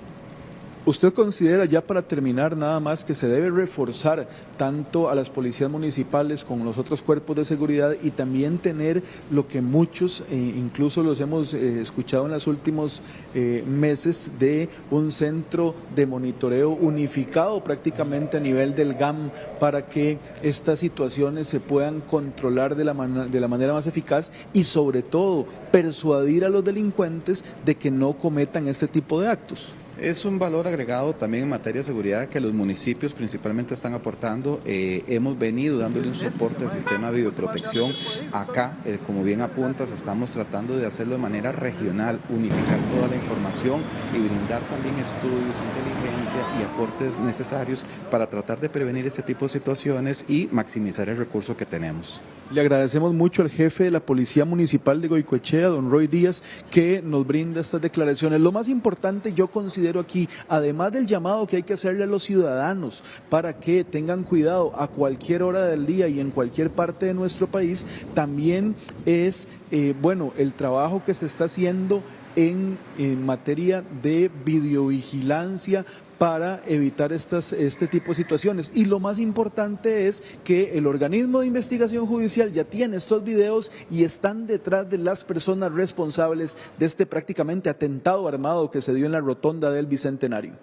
¿Usted considera, ya para terminar nada más, que se debe reforzar tanto a las policías municipales con los otros cuerpos de seguridad y también tener lo que muchos, incluso los hemos escuchado en los últimos meses, de un centro de monitoreo unificado prácticamente a nivel del GAM para que estas situaciones se puedan controlar de la manera más eficaz y sobre todo persuadir a los delincuentes de que no cometan este tipo de actos? Es un valor agregado también en materia de seguridad que los municipios principalmente están aportando. Hemos venido dándole un soporte al sistema de bioprotección. Acá, como bien apuntas, estamos tratando de hacerlo de manera regional, unificar toda la información y brindar también estudios, inteligencia y aportes necesarios para tratar de prevenir este tipo de situaciones y maximizar el recurso que tenemos. Le agradecemos mucho al jefe de la Policía Municipal de Goicoechea, don Roy Díaz, que nos brinda estas declaraciones. Lo más importante yo considero aquí, además del llamado que hay que hacerle a los ciudadanos para que tengan cuidado a cualquier hora del día y en cualquier parte de nuestro país, también es, el trabajo que se está haciendo en materia de videovigilancia para evitar este tipo de situaciones. Y lo más importante es que el organismo de investigación judicial ya tiene estos videos y están detrás de las personas responsables de este prácticamente atentado armado que se dio en la rotonda del Bicentenario.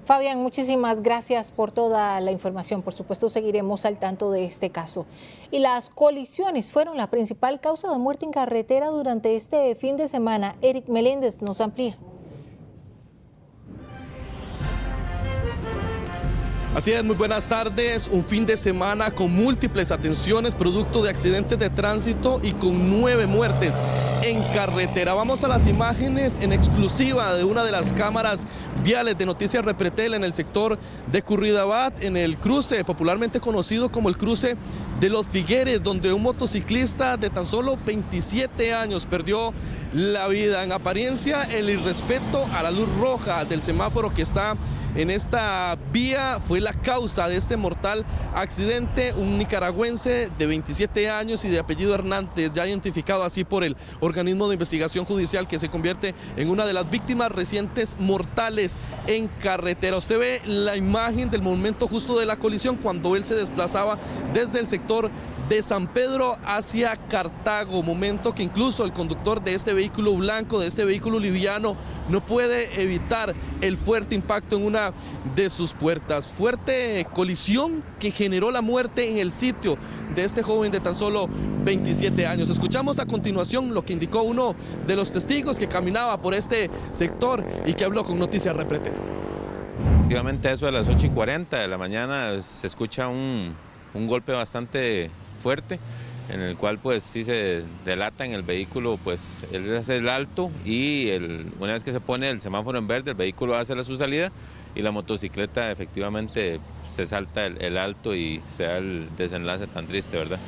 Fabián, muchísimas gracias por toda la información. Por supuesto, seguiremos al tanto de este caso. Y las colisiones fueron la principal causa de muerte en carretera durante este fin de semana. Eric Meléndez nos amplía. Así es, muy buenas tardes. Un fin de semana con múltiples atenciones producto de accidentes de tránsito y con 9 muertes en carretera. Vamos a las imágenes en exclusiva de una de las cámaras viales de Noticias Repretel en el sector de Curridabat, en el cruce popularmente conocido como el cruce de Los Figueres, donde un motociclista de tan solo 27 años perdió la vida. En apariencia, el irrespeto a la luz roja del semáforo que está en esta vía fue la causa de este mortal accidente. Un nicaragüense de 27 años y de apellido Hernández, ya identificado así por el organismo de investigación judicial, que se convierte en una de las víctimas recientes mortales en carretera. Usted ve la imagen del momento justo de la colisión cuando él se desplazaba desde el sector de San Pedro hacia Cartago, momento que incluso el conductor de este vehículo blanco, de este vehículo liviano, no puede evitar el fuerte impacto en una de sus puertas. Fuerte colisión que generó la muerte en el sitio de este joven de tan solo 27 años. Escuchamos a continuación lo que indicó uno de los testigos que caminaba por este sector y que habló con Noticias Repretel. Efectivamente, eso de las 8:40 de la mañana se escucha un golpe bastante fuerte, en el cual pues sí se delata en el vehículo, pues él hace el alto y una vez que se pone el semáforo en verde, el vehículo hace su salida y la motocicleta efectivamente se salta el alto y se da el desenlace tan triste, ¿verdad?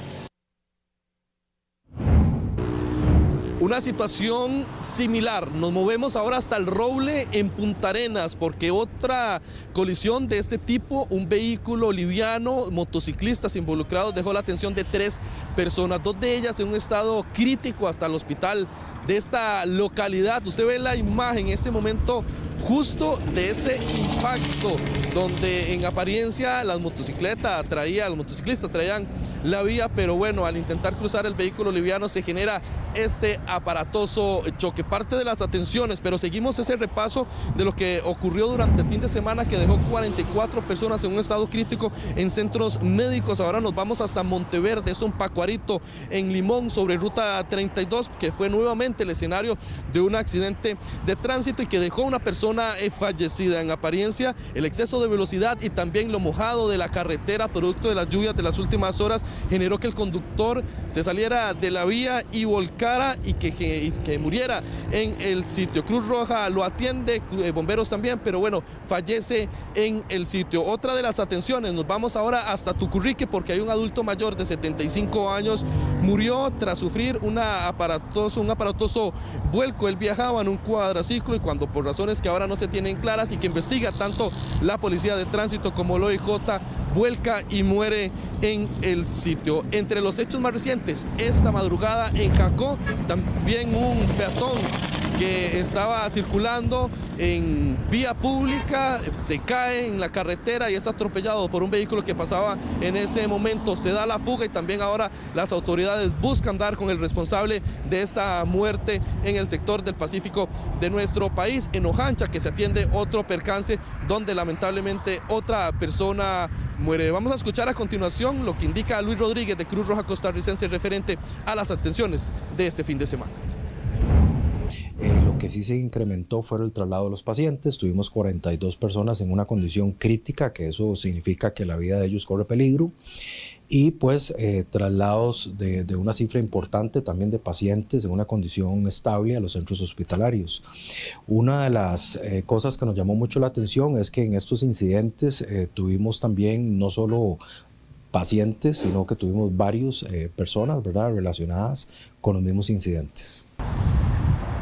Una situación similar, nos movemos ahora hasta el Roble en Punta Arenas, porque otra colisión de este tipo, un vehículo liviano, motociclistas involucrados, dejó la atención de 3 personas, 2 de ellas en un estado crítico hasta el hospital de esta localidad. Usted ve la imagen en este momento justo de ese impacto, donde en apariencia los motociclistas traían la vía, pero bueno, al intentar cruzar el vehículo liviano se genera este aparatoso choque. Parte de las atenciones, pero seguimos ese repaso de lo que ocurrió durante el fin de semana, que dejó 44 personas en un estado crítico en centros médicos. Ahora nos vamos hasta Monteverde, es un Pacuarito en Limón, sobre ruta 32, que fue nuevamente el escenario de un accidente de tránsito y que dejó una persona fallecida. En apariencia, el exceso de velocidad y también lo mojado de la carretera, producto de las lluvias de las últimas horas, generó que el conductor se saliera de la vía y volcara y que muriera en el sitio. Cruz Roja lo atiende, bomberos también, pero bueno, fallece en el sitio. Otra de las atenciones, nos vamos ahora hasta Tucurrique, porque hay un adulto mayor de 75 años, murió tras sufrir un aparatoso vuelco. Él viajaba en un cuadraciclo y cuando, por razones que ahora no se tienen claras y que investiga tanto la Policía de Tránsito como el OIJ, vuelca y muere en el sitio. Entre los hechos más recientes, esta madrugada en Jacó, también un peatón que estaba circulando en vía pública se cae en la carretera y es atropellado por un vehículo que pasaba en ese momento. Se da la fuga y también ahora las autoridades buscan dar con el responsable de esta muerte en el sector del Pacífico de nuestro país. En Ojancha, que se atiende otro percance donde lamentablemente otra persona muere. Vamos a escuchar a continuación lo que indica Luis Rodríguez de Cruz Roja Costarricense referente a las atenciones de este fin de semana. Lo que sí se incrementó fue el traslado de los pacientes. Tuvimos 42 personas en una condición crítica, que eso significa que la vida de ellos corre peligro. Y pues traslados de una cifra importante también de pacientes en una condición estable a los centros hospitalarios. Una de las cosas que nos llamó mucho la atención es que en estos incidentes tuvimos también no solo pacientes, sino que tuvimos varias personas, ¿verdad?, relacionadas con los mismos incidentes.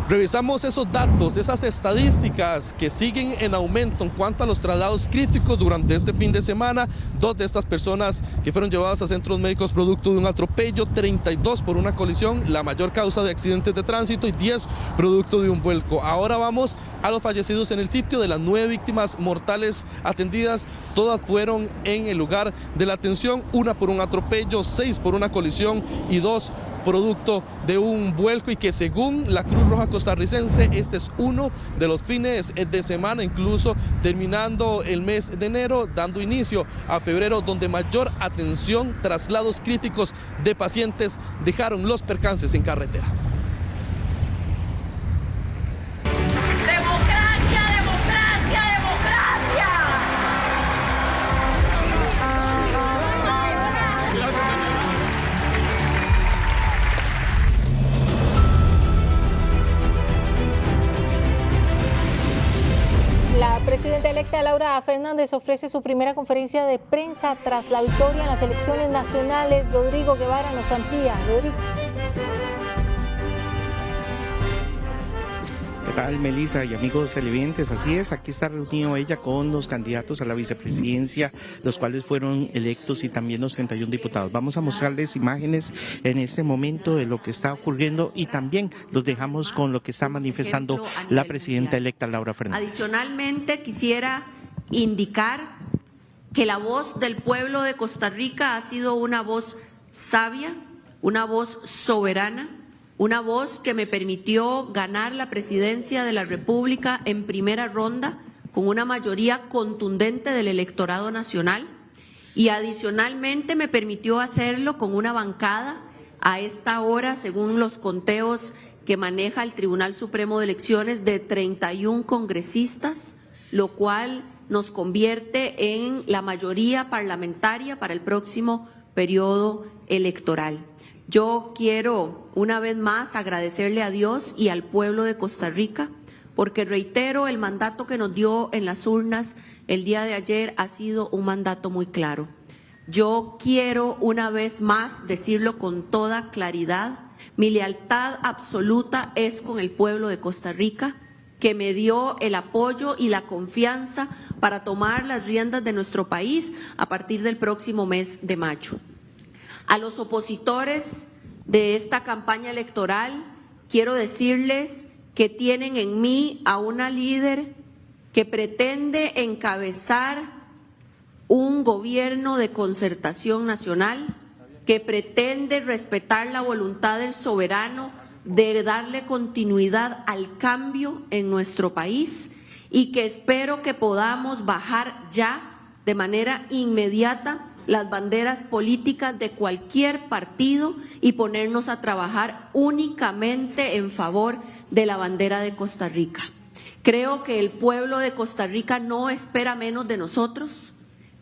Revisamos esos datos, esas estadísticas que siguen en aumento en cuanto a los traslados críticos durante este fin de semana. 2 de estas personas que fueron llevadas a centros médicos producto de un atropello, 32 por una colisión, la mayor causa de accidentes de tránsito, y 10 producto de un vuelco. Ahora vamos a los fallecidos en el sitio. De las 9 víctimas mortales atendidas, todas fueron en el lugar de la atención, 1 por un atropello, 6 por una colisión y 2 producto de un vuelco, y que según la Cruz Roja Costarricense este es uno de los fines de semana, incluso terminando el mes de enero, dando inicio a febrero, donde mayor atención, traslados críticos de pacientes dejaron los percances en carretera. La presidenta electa Laura Fernández ofrece su primera conferencia de prensa tras la victoria en las elecciones nacionales. Rodrigo Guevara nos amplía. Rodrigo. ¿Qué tal, Melissa y amigos televidentes? Así es, aquí está reunido ella con los candidatos a la vicepresidencia, los cuales fueron electos, y también los 31 diputados. Vamos a mostrarles imágenes en este momento de lo que está ocurriendo, y también los dejamos con lo que está manifestando la presidenta electa Laura Fernández. Adicionalmente, quisiera indicar que la voz del pueblo de Costa Rica ha sido una voz sabia, una voz soberana, una voz que me permitió ganar la presidencia de la República en primera ronda con una mayoría contundente del electorado nacional, y adicionalmente me permitió hacerlo con una bancada a esta hora, según los conteos que maneja el Tribunal Supremo de Elecciones, de 31 congresistas, lo cual nos convierte en la mayoría parlamentaria para el próximo periodo electoral. Yo quiero una vez más agradecerle a Dios y al pueblo de Costa Rica, porque reitero, el mandato que nos dio en las urnas el día de ayer ha sido un mandato muy claro. Yo quiero una vez más decirlo con toda claridad: mi lealtad absoluta es con el pueblo de Costa Rica, que me dio el apoyo y la confianza para tomar las riendas de nuestro país a partir del próximo mes de mayo. A los opositores de esta campaña electoral quiero decirles que tienen en mí a una líder que pretende encabezar un gobierno de concertación nacional, que pretende respetar la voluntad del soberano de darle continuidad al cambio en nuestro país, y que espero que podamos bajar ya de manera inmediata las banderas políticas de cualquier partido y ponernos a trabajar únicamente en favor de la bandera de Costa Rica. Creo que el pueblo de Costa Rica no espera menos de nosotros.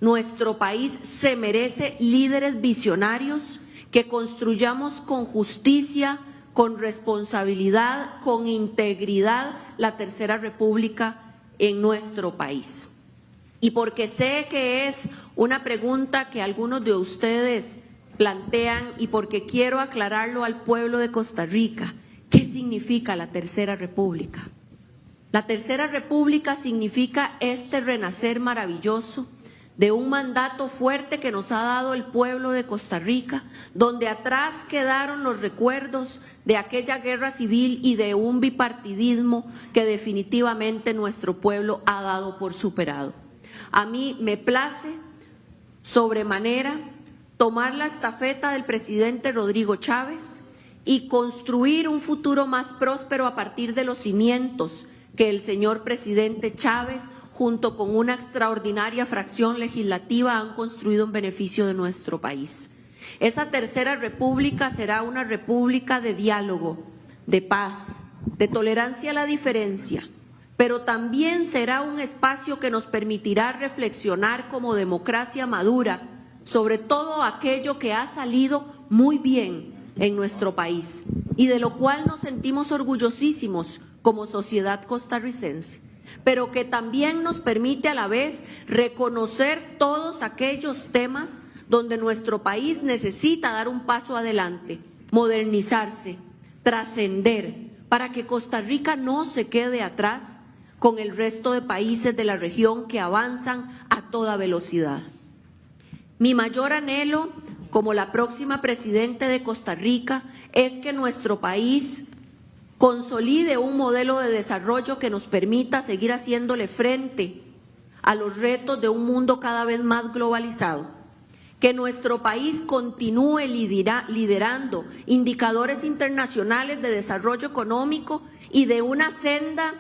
Nuestro país se merece líderes visionarios que construyamos con justicia, con responsabilidad, con integridad la Tercera República en nuestro país. Y porque sé que es una pregunta que algunos de ustedes plantean, y porque quiero aclararlo al pueblo de Costa Rica, ¿qué significa la Tercera República? La Tercera República significa este renacer maravilloso de un mandato fuerte que nos ha dado el pueblo de Costa Rica, donde atrás quedaron los recuerdos de aquella guerra civil y de un bipartidismo que definitivamente nuestro pueblo ha dado por superado. A mí me place sobremanera tomar la estafeta del presidente Rodrigo Chávez y construir un futuro más próspero a partir de los cimientos que el señor presidente Chávez, junto con una extraordinaria fracción legislativa, han construido en beneficio de nuestro país. Esa Tercera República será una república de diálogo, de paz, de tolerancia a la diferencia, pero también será un espacio que nos permitirá reflexionar como democracia madura sobre todo aquello que ha salido muy bien en nuestro país y de lo cual nos sentimos orgullosísimos como sociedad costarricense, pero que también nos permite a la vez reconocer todos aquellos temas donde nuestro país necesita dar un paso adelante, modernizarse, trascender, para que Costa Rica no se quede atrás con el resto de países de la región que avanzan a toda velocidad. Mi mayor anhelo, como la próxima presidenta de Costa Rica, es que nuestro país consolide un modelo de desarrollo que nos permita seguir haciéndole frente a los retos de un mundo cada vez más globalizado, que nuestro país continúe liderando indicadores internacionales de desarrollo económico y de una senda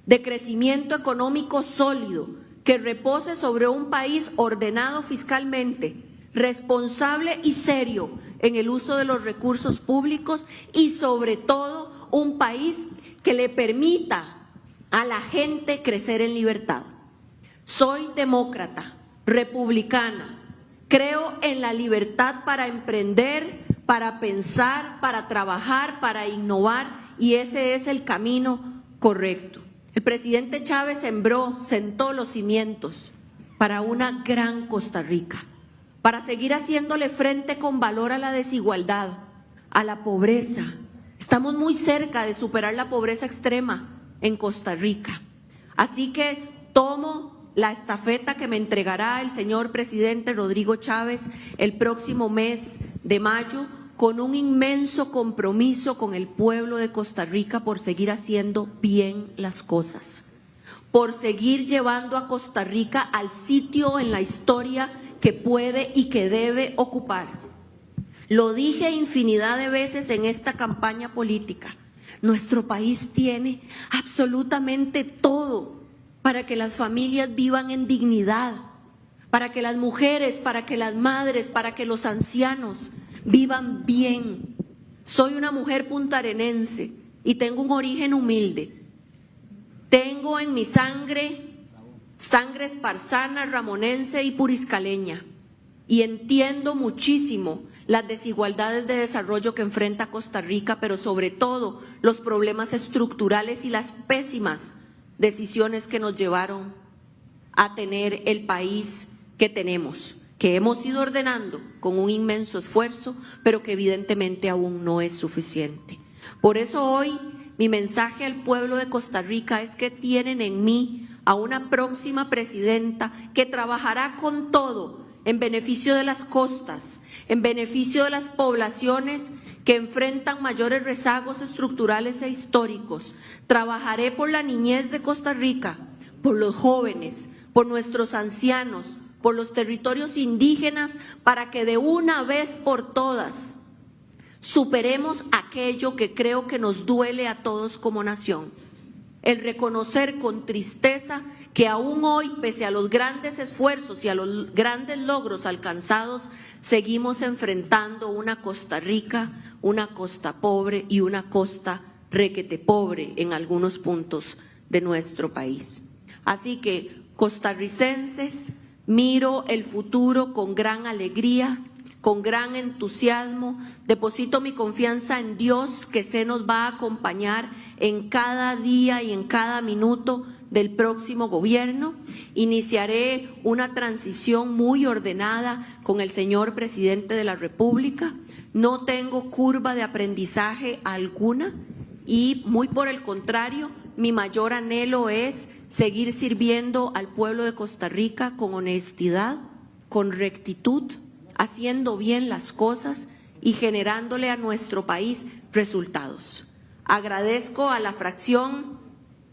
de crecimiento económico sólido que repose sobre un país ordenado fiscalmente, responsable y serio en el uso de los recursos públicos y sobre todo un país que le permita a la gente crecer en libertad. Soy demócrata, republicana, creo en la libertad para emprender, para pensar, para trabajar, para innovar y ese es el camino correcto. El presidente Chávez sentó los cimientos para una gran Costa Rica, para seguir haciéndole frente con valor a la desigualdad, a la pobreza. Estamos muy cerca de superar la pobreza extrema en Costa Rica. Así que tomo la estafeta que me entregará el señor presidente Rodrigo Chávez el próximo mes de mayo con un inmenso compromiso con el pueblo de Costa Rica por seguir haciendo bien las cosas, por seguir llevando a Costa Rica al sitio en la historia que puede y que debe ocupar. Lo dije infinidad de veces en esta campaña política, nuestro país tiene absolutamente todo para que las familias vivan en dignidad, para que las mujeres, para que las madres, para que los ancianos vivan bien. Soy una mujer puntarenense y tengo un origen humilde. Tengo en mi sangre esparzana, ramonense y puriscaleña y entiendo muchísimo las desigualdades de desarrollo que enfrenta Costa Rica, pero sobre todo los problemas estructurales y las pésimas decisiones que nos llevaron a tener el país que tenemos, que hemos ido ordenando con un inmenso esfuerzo, pero que evidentemente aún no es suficiente. Por eso hoy mi mensaje al pueblo de Costa Rica es que tienen en mí a una próxima presidenta que trabajará con todo en beneficio de las costas, en beneficio de las poblaciones que enfrentan mayores rezagos estructurales e históricos. Trabajaré por la niñez de Costa Rica, por los jóvenes, por nuestros ancianos, por los territorios indígenas, para que de una vez por todas superemos aquello que creo que nos duele a todos como nación. El reconocer con tristeza que aún hoy, pese a los grandes esfuerzos y a los grandes logros alcanzados, seguimos enfrentando una Costa Rica, una costa pobre y una costa requete pobre en algunos puntos de nuestro país. Así que, costarricenses, miro el futuro con gran alegría, con gran entusiasmo, deposito mi confianza en Dios que se nos va a acompañar en cada día y en cada minuto del próximo gobierno. Iniciaré una transición muy ordenada con el señor presidente de la República. No tengo curva de aprendizaje alguna y muy por el contrario, mi mayor anhelo es seguir sirviendo al pueblo de Costa Rica con honestidad, con rectitud, haciendo bien las cosas y generándole a nuestro país resultados. Agradezco a la fracción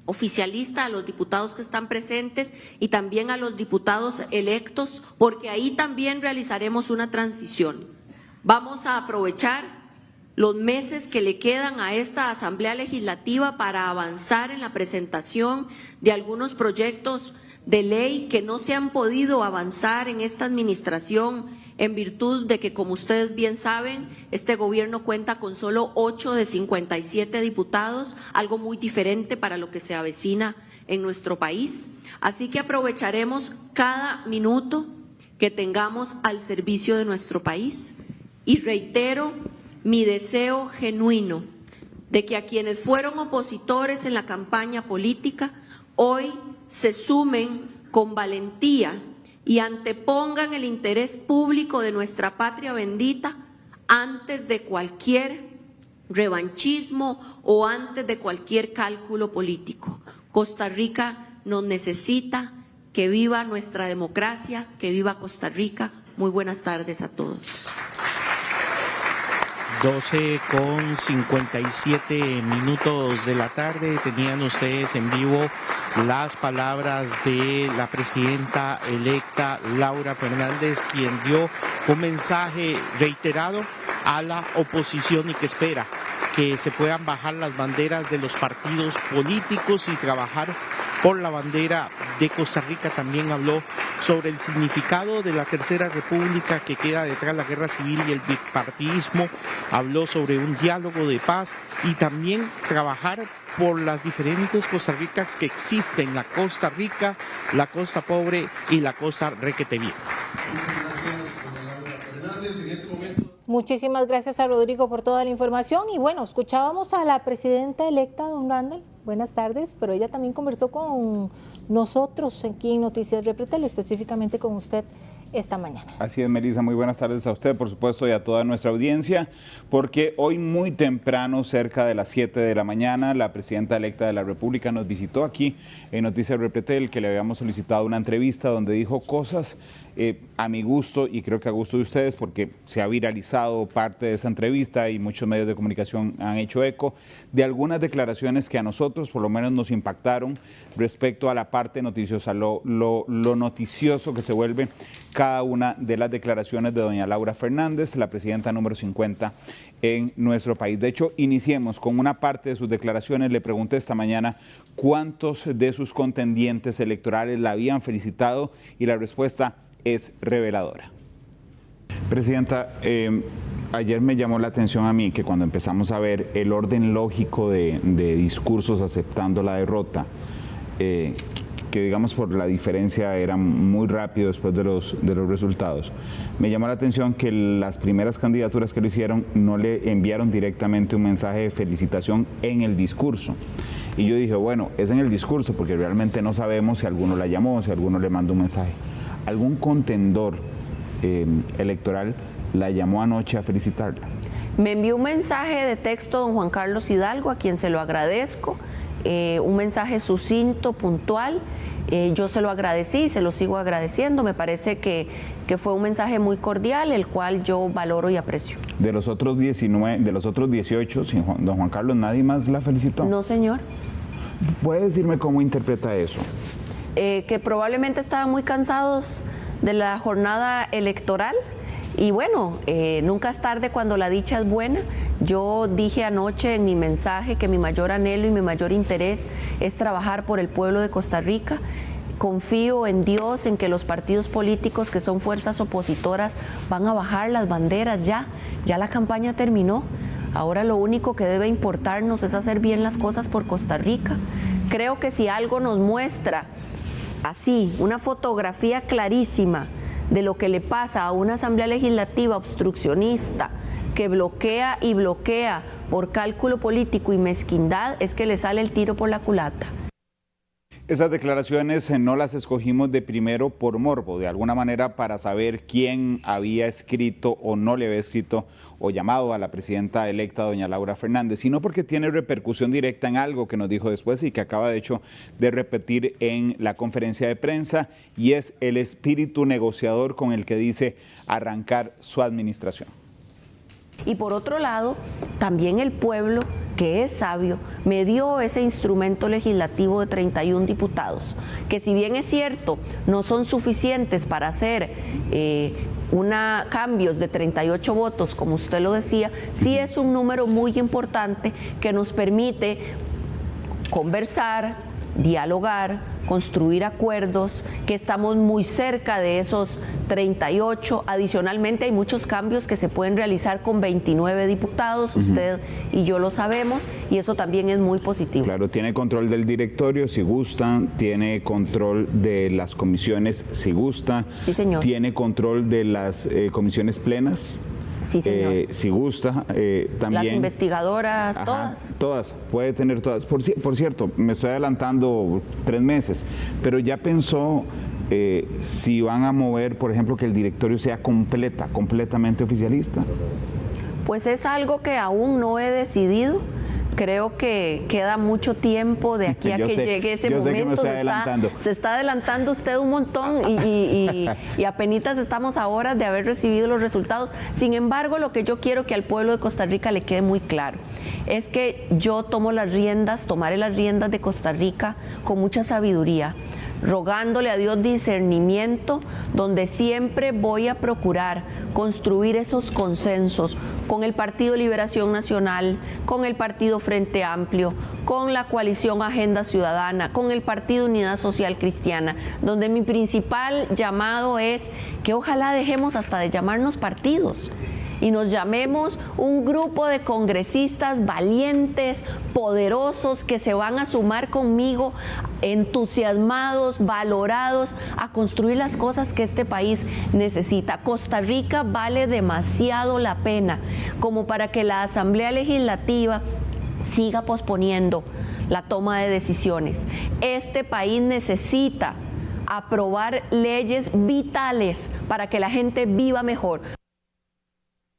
oficialista, a los diputados que están presentes y también a los diputados electos, porque ahí también realizaremos una transición. Vamos a aprovechar los meses que le quedan a esta Asamblea Legislativa para avanzar en la presentación de algunos proyectos de ley que no se han podido avanzar en esta administración en virtud de que, como ustedes bien saben, este gobierno cuenta con solo 8 de 57 diputados, algo muy diferente para lo que se avecina en nuestro país. Así que aprovecharemos cada minuto que tengamos al servicio de nuestro país y reitero mi deseo genuino de que a quienes fueron opositores en la campaña política hoy se sumen con valentía y antepongan el interés público de nuestra patria bendita antes de cualquier revanchismo o antes de cualquier cálculo político. Costa Rica nos necesita, que viva nuestra democracia, que viva Costa Rica. Muy buenas tardes a todos. 12:57 de la tarde, tenían ustedes en vivo las palabras de la presidenta electa Laura Fernández, quien dio un mensaje reiterado a la oposición y que espera que se puedan bajar las banderas de los partidos políticos y trabajar por la bandera de Costa Rica. También habló sobre el significado de la Tercera República que queda detrás de la guerra civil y el bipartidismo. Habló sobre un diálogo de paz y también trabajar por las diferentes Costa Ricas que existen, la Costa Rica, la Costa Pobre y la Costa Requete Bien. Muchísimas gracias a Rodrigo por toda la información. Y bueno, escuchábamos a la presidenta electa, don Randall, buenas tardes, pero ella también conversó con nosotros aquí en Noticias Repretel, específicamente con usted esta mañana. Así es, Melissa, muy buenas tardes a usted, por supuesto, y a toda nuestra audiencia, porque hoy muy temprano, cerca de las 7 de la mañana, la presidenta electa de la República nos visitó aquí en Noticias Repretel, que le habíamos solicitado una entrevista donde dijo cosas a mi gusto y creo que a gusto de ustedes, porque se ha viralizado parte de esa entrevista y muchos medios de comunicación han hecho eco de algunas declaraciones que a nosotros por lo menos nos impactaron respecto a la parte noticiosa, lo noticioso que se vuelve cada una de las declaraciones de doña Laura Fernández, la presidenta número 50 en nuestro país. De hecho, iniciemos con una parte de sus declaraciones. Le pregunté esta mañana cuántos de sus contendientes electorales la habían felicitado y la respuesta es reveladora. Presidenta, ayer me llamó la atención a mí que cuando empezamos a ver el orden lógico de discursos aceptando la derrota, que digamos por la diferencia era muy rápido después de los resultados, me llamó la atención que las primeras candidaturas que lo hicieron no le enviaron directamente un mensaje de felicitación en el discurso. Y yo dije, bueno, es en el discurso porque realmente no sabemos si alguno la llamó, si alguno le mandó un mensaje. ¿Algún contendor electoral la llamó anoche a felicitarla? Me envió un mensaje de texto don Juan Carlos Hidalgo, a quien se lo agradezco, un mensaje sucinto, puntual. Yo se lo agradecí y se lo sigo agradeciendo. Me parece que fue un mensaje muy cordial, el cual yo valoro y aprecio. De los otros 19, de los otros 18, don Juan Carlos, ¿nadie más la felicitó? No, señor. ¿Puede decirme cómo interpreta eso? Que probablemente estaban muy cansados de la jornada electoral y bueno, nunca es tarde cuando la dicha es buena. Yo dije anoche en mi mensaje que mi mayor anhelo y mi mayor interés es trabajar por el pueblo de Costa Rica. Confío en Dios, en que los partidos políticos que son fuerzas opositoras van a bajar las banderas ya la campaña terminó. Ahora lo único que debe importarnos es hacer bien las cosas por Costa Rica. Creo que si algo nos muestra así, una fotografía clarísima de lo que le pasa a una asamblea legislativa obstruccionista que bloquea y bloquea por cálculo político y mezquindad, es que le sale el tiro por la culata. Esas declaraciones no las escogimos de primero por morbo, de alguna manera para saber quién había escrito o no le había escrito o llamado a la presidenta electa doña Laura Fernández, sino porque tiene repercusión directa en algo que nos dijo después y que acaba de hecho de repetir en la conferencia de prensa, y es el espíritu negociador con el que dice arrancar su administración. Y por otro lado, también el pueblo, que es sabio, me dio ese instrumento legislativo de 31 diputados, que si bien es cierto, no son suficientes para hacer cambios de 38 votos, como usted lo decía, sí es un número muy importante que nos permite conversar, dialogar, construir acuerdos, que estamos muy cerca de esos 38. Adicionalmente hay muchos cambios que se pueden realizar con 29 diputados, usted y yo lo sabemos, y eso también es muy positivo. Claro, tiene control del directorio si gusta, tiene control de las comisiones si gusta, sí, señor. Tiene control de las comisiones plenas. Sí, señor. Si gusta, también. Las investigadoras, ajá, todas, puede tener todas. Por cierto, me estoy adelantando 3 meses, pero ya pensó si van a mover, por ejemplo, que el directorio sea completamente oficialista? Pues es algo que aún no he decidido. Creo que queda mucho tiempo de aquí a que llegue ese momento. Sé que me estoy adelantando. Se está adelantando usted un montón y apenas estamos a horas de haber recibido los resultados. Sin embargo, lo que yo quiero que al pueblo de Costa Rica le quede muy claro es que yo tomaré las riendas de Costa Rica con mucha sabiduría, rogándole a Dios discernimiento, donde siempre voy a procurar construir esos consensos con el Partido Liberación Nacional, con el Partido Frente Amplio, con la coalición Agenda Ciudadana, con el Partido Unidad Social Cristiana, donde mi principal llamado es que ojalá dejemos hasta de llamarnos partidos y nos llamemos un grupo de congresistas valientes, poderosos, que se van a sumar conmigo, entusiasmados, valorados, a construir las cosas que este país necesita. Costa Rica vale demasiado la pena como para que la Asamblea Legislativa siga posponiendo la toma de decisiones. Este país necesita aprobar leyes vitales para que la gente viva mejor.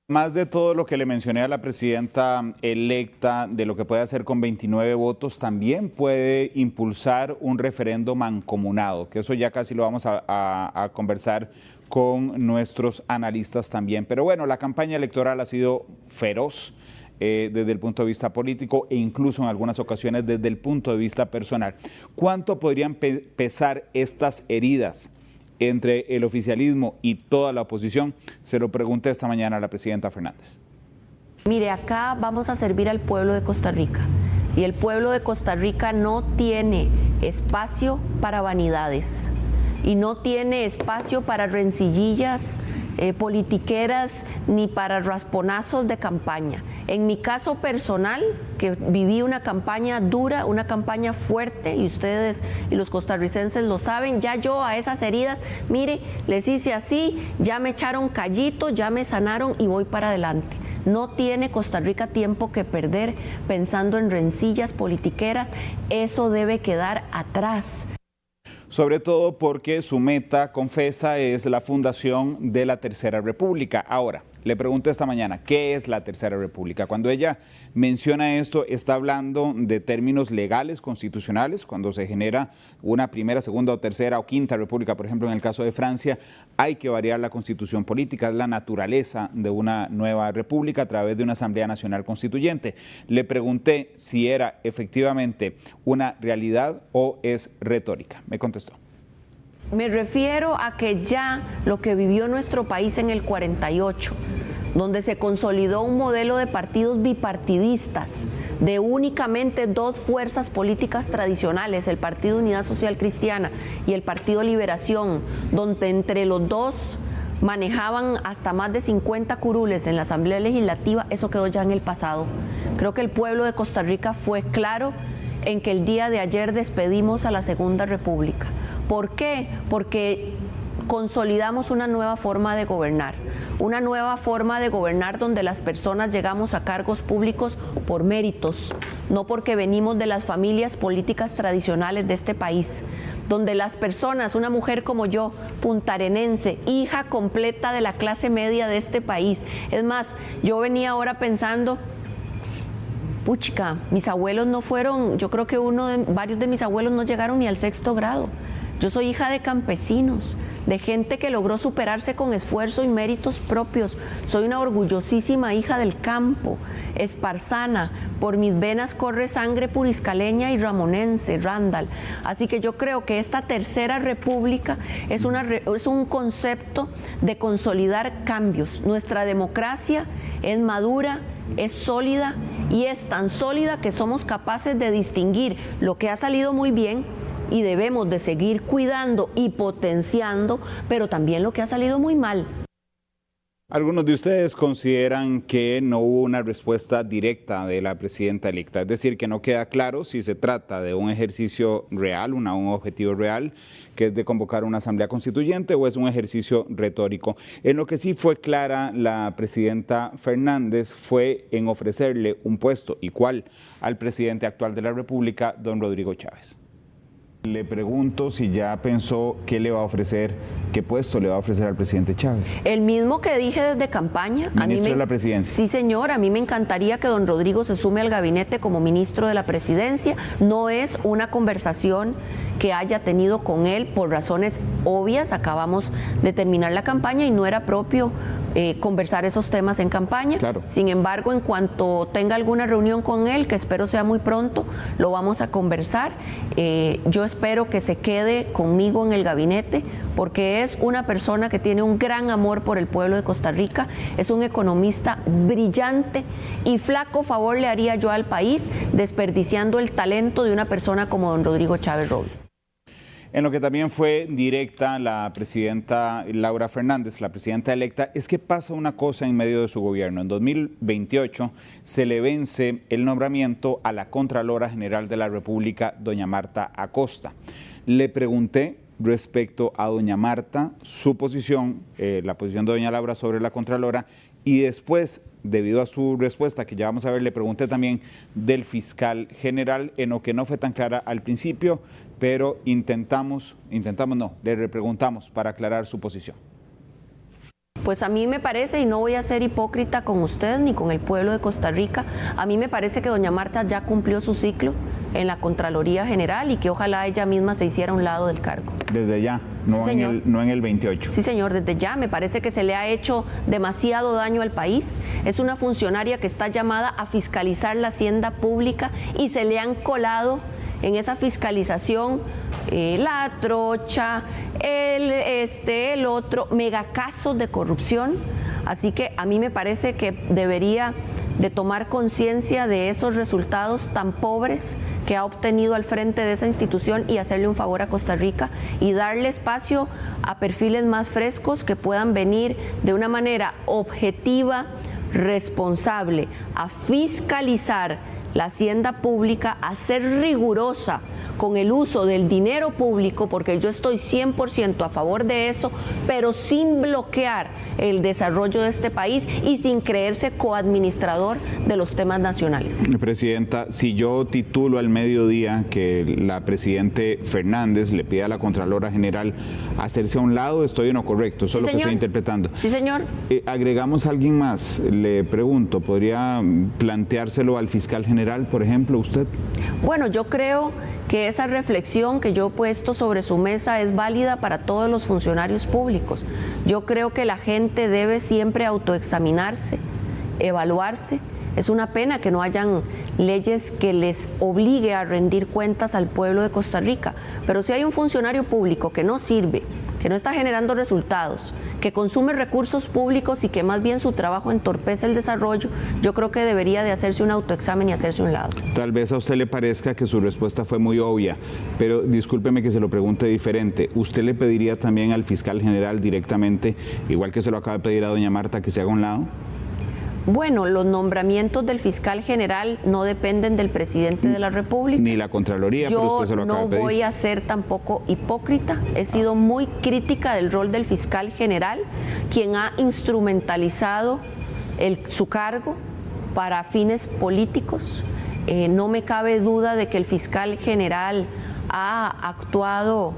Más de todo lo que le mencioné a la presidenta electa, de lo que puede hacer con 29 votos, también puede impulsar un referendo mancomunado, que eso ya casi lo vamos a conversar con nuestros analistas también. Pero bueno, la campaña electoral ha sido feroz desde el punto de vista político e incluso en algunas ocasiones desde el punto de vista personal. ¿Cuánto podrían pesar estas heridas entre el oficialismo y toda la oposición? Se lo pregunté esta mañana a la presidenta Fernández. Mire, acá vamos a servir al pueblo de Costa Rica y el pueblo de Costa Rica no tiene espacio para vanidades y no tiene espacio para rencillillas politiqueras ni para rasponazos de campaña. En mi caso personal, que viví una campaña dura, una campaña fuerte, y ustedes y los costarricenses lo saben, ya yo a esas heridas, mire, les hice así, ya me echaron callito, ya me sanaron y voy para adelante. No tiene Costa Rica tiempo que perder pensando en rencillas politiqueras, eso debe quedar atrás. Sobre todo porque su meta, confesa, es la fundación de la Tercera República. Ahora, le pregunté esta mañana, ¿qué es la Tercera República? Cuando ella menciona esto, está hablando de términos legales, constitucionales. Cuando se genera una primera, segunda o tercera o quinta república, por ejemplo, en el caso de Francia, hay que variar la constitución política, es la naturaleza de una nueva república a través de una Asamblea Nacional Constituyente. Le pregunté si era efectivamente una realidad o es retórica. Me contestó. Me refiero a que ya lo que vivió nuestro país en el 48, donde se consolidó un modelo de partidos bipartidistas, de únicamente dos fuerzas políticas tradicionales, el Partido Unidad Social Cristiana y el Partido Liberación, donde entre los dos manejaban hasta más de 50 curules en la Asamblea Legislativa, eso quedó ya en el pasado. Creo que el pueblo de Costa Rica fue claro en que el día de ayer despedimos a la Segunda República. ¿Por qué? Porque consolidamos una nueva forma de gobernar donde las personas llegamos a cargos públicos por méritos, no porque venimos de las familias políticas tradicionales de este país, donde las personas, una mujer como yo, puntarenense, hija completa de la clase media de este país, es más, yo venía ahora pensando, puchica, mis abuelos no fueron, yo creo que varios de mis abuelos no llegaron ni al 6º grado. Yo soy hija de campesinos, de gente que logró superarse con esfuerzo y méritos propios. Soy una orgullosísima hija del campo, esparzana. Por mis venas corre sangre puriscaleña y ramonense, Randall. Así que yo creo que esta Tercera República es un concepto de consolidar cambios. Nuestra democracia es madura, es sólida y es tan sólida que somos capaces de distinguir lo que ha salido muy bien y debemos de seguir cuidando y potenciando, pero también lo que ha salido muy mal. Algunos de ustedes consideran que no hubo una respuesta directa de la presidenta electa, es decir, que no queda claro si se trata de un ejercicio real, un objetivo real, que es de convocar una asamblea constituyente, o es un ejercicio retórico. En lo que sí fue clara la presidenta Fernández fue en ofrecerle un puesto igual al presidente actual de la República, don Rodrigo Chávez. Le pregunto si ya pensó qué le va a ofrecer, qué puesto le va a ofrecer al presidente Chávez. El mismo que dije desde campaña. Ministro de la Presidencia. Sí, señor, a mí me encantaría que don Rodrigo se sume al gabinete como ministro de la Presidencia. No es una conversación que haya tenido con él por razones obvias. Acabamos de terminar la campaña y no era propio conversar esos temas en campaña. Claro. Sin embargo, en cuanto tenga alguna reunión con él, que espero sea muy pronto, lo vamos a conversar. Yo espero que se quede conmigo en el gabinete porque es una persona que tiene un gran amor por el pueblo de Costa Rica, es un economista brillante y flaco favor le haría yo al país desperdiciando el talento de una persona como don Rodrigo Chávez Robles. En lo que también fue directa la presidenta Laura Fernández, la presidenta electa, es que pasa una cosa en medio de su gobierno. En 2028 se le vence el nombramiento a la Contralora General de la República, doña Marta Acosta. Le pregunté respecto a doña Marta, su posición, la posición de doña Laura sobre la Contralora, y después, debido a su respuesta, que ya vamos a ver, le pregunté también del fiscal general, en lo que no fue tan clara al principio, pero le repreguntamos para aclarar su posición. Pues a mí me parece, y no voy a ser hipócrita con usted ni con el pueblo de Costa Rica, a mí me parece que doña Marta ya cumplió su ciclo en la Contraloría General y que ojalá ella misma se hiciera a un lado del cargo. Desde ya, no, sí, no en el 28. Sí, señor, desde ya. Me parece que se le ha hecho demasiado daño al país. Es una funcionaria que está llamada a fiscalizar la hacienda pública y se le han colado en esa fiscalización la trocha, el otro, megacasos de corrupción. Así que a mí me parece que debería de tomar conciencia de esos resultados tan pobres que ha obtenido al frente de esa institución y hacerle un favor a Costa Rica y darle espacio a perfiles más frescos que puedan venir de una manera objetiva, responsable, a fiscalizar la hacienda pública, a ser rigurosa con el uso del dinero público, porque yo estoy 100% a favor de eso, pero sin bloquear el desarrollo de este país y sin creerse coadministrador de los temas nacionales. Presidenta, si yo titulo al mediodía que la presidente Fernández le pide a la Contralora General hacerse a un lado, ¿estoy en lo correcto? Eso es lo que estoy interpretando. Sí, señor. Agregamos a alguien más, le pregunto, ¿podría planteárselo al fiscal general, por ejemplo, usted? Bueno, yo creo que esa reflexión que yo he puesto sobre su mesa es válida para todos los funcionarios públicos. Yo creo que la gente debe siempre autoexaminarse, evaluarse. Es una pena que no hayan leyes que les obligue a rendir cuentas al pueblo de Costa Rica, pero si hay un funcionario público que no sirve, que no está generando resultados, que consume recursos públicos y que más bien su trabajo entorpece el desarrollo, yo creo que debería de hacerse un autoexamen y hacerse un lado. Tal vez a usted le parezca que su respuesta fue muy obvia, pero discúlpeme que se lo pregunte diferente. ¿Usted le pediría también al fiscal general directamente, igual que se lo acaba de pedir a doña Marta, que se haga a un lado? Bueno, los nombramientos del fiscal general no dependen del presidente de la República. Ni la Contraloría, pero usted se lo acaba de pedir. Yo no voy a ser tampoco hipócrita. He sido muy crítica del rol del fiscal general, quien ha instrumentalizado su cargo para fines políticos. No me cabe duda de que el fiscal general ha actuado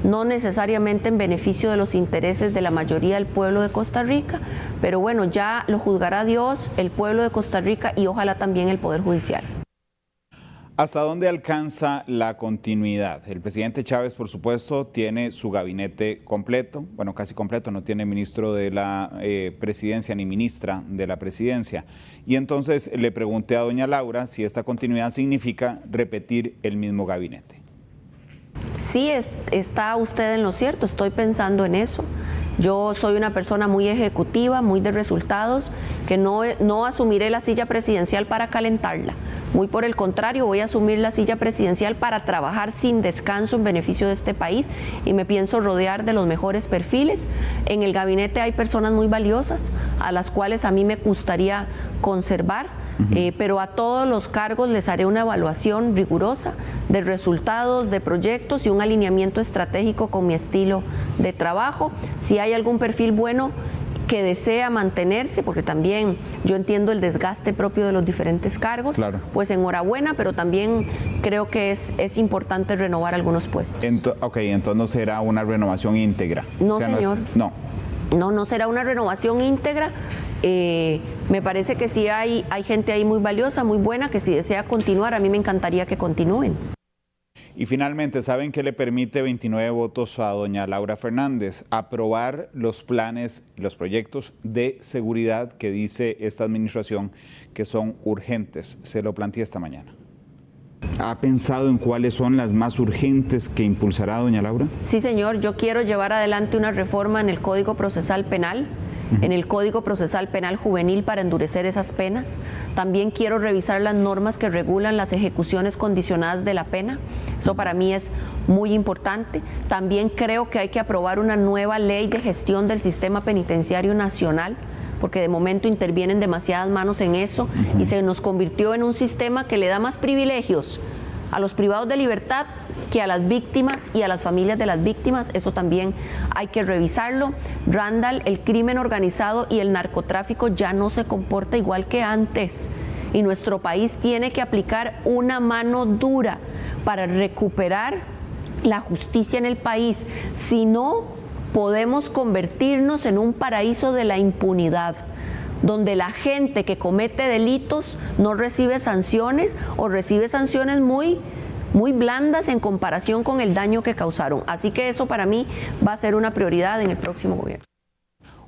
no necesariamente en beneficio de los intereses de la mayoría del pueblo de Costa Rica, pero bueno, ya lo juzgará Dios, el pueblo de Costa Rica y ojalá también el Poder Judicial. ¿Hasta dónde alcanza la continuidad? El presidente Chávez, por supuesto, tiene su gabinete completo, bueno, casi completo, no tiene ministro de la presidencia ni ministra de la presidencia. Y entonces le pregunté a doña Laura si esta continuidad significa repetir el mismo gabinete. Sí, está usted en lo cierto, estoy pensando en eso. Yo soy una persona muy ejecutiva, muy de resultados, que no asumiré la silla presidencial para calentarla. Muy por el contrario, voy a asumir la silla presidencial para trabajar sin descanso en beneficio de este país y me pienso rodear de los mejores perfiles. En el gabinete hay personas muy valiosas a las cuales a mí me gustaría conservar. Pero a todos los cargos les haré una evaluación rigurosa de resultados, de proyectos y un alineamiento estratégico con mi estilo de trabajo. Si hay algún perfil bueno que desea mantenerse, porque también yo entiendo el desgaste propio de los diferentes cargos, claro. Pues enhorabuena, pero también creo que es importante renovar algunos puestos. Entonces no será una renovación íntegra. No, señor. No será una renovación íntegra. Me parece que sí hay gente ahí muy valiosa, muy buena, que si desea continuar, a mí me encantaría que continúen. Y finalmente, ¿saben qué le permite 29 votos a doña Laura Fernández? Aprobar los planes, los proyectos de seguridad que dice esta administración que son urgentes. Se lo planteé esta mañana. ¿Ha pensado en cuáles son las más urgentes que impulsará doña Laura? Sí, señor. Yo quiero llevar adelante una reforma en el Código Procesal Penal, en el Código Procesal Penal Juvenil para endurecer esas penas. También quiero revisar las normas que regulan las ejecuciones condicionadas de la pena. Eso para mí es muy importante. También creo que hay que aprobar una nueva ley de gestión del sistema penitenciario nacional, porque de momento intervienen demasiadas manos en eso y se nos convirtió en un sistema que le da más privilegios a los privados de libertad que a las víctimas y a las familias de las víctimas. Eso también hay que revisarlo. Randall, el crimen organizado y el narcotráfico ya no se comporta igual que antes y nuestro país tiene que aplicar una mano dura para recuperar la justicia en el país. Si no, podemos convertirnos en un paraíso de la impunidad, donde la gente que comete delitos no recibe sanciones o recibe sanciones muy blandas en comparación con el daño que causaron. Así que eso para mí va a ser una prioridad en el próximo gobierno.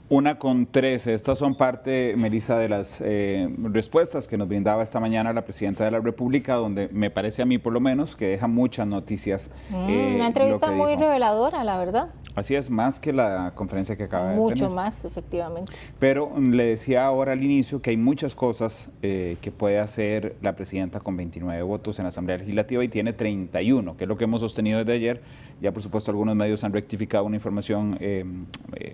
1:13. Estas son parte, Melissa, de las respuestas que nos brindaba esta mañana la Presidenta de la República, donde me parece a mí por lo menos que deja muchas noticias. Una entrevista muy reveladora, la verdad. Así es, más que la conferencia que acaba de tener. Mucho más, efectivamente. Pero le decía ahora al inicio que hay muchas cosas que puede hacer la Presidenta con 29 votos en la Asamblea Legislativa y tiene 31, que es lo que hemos sostenido desde ayer. Ya por supuesto algunos medios han rectificado una información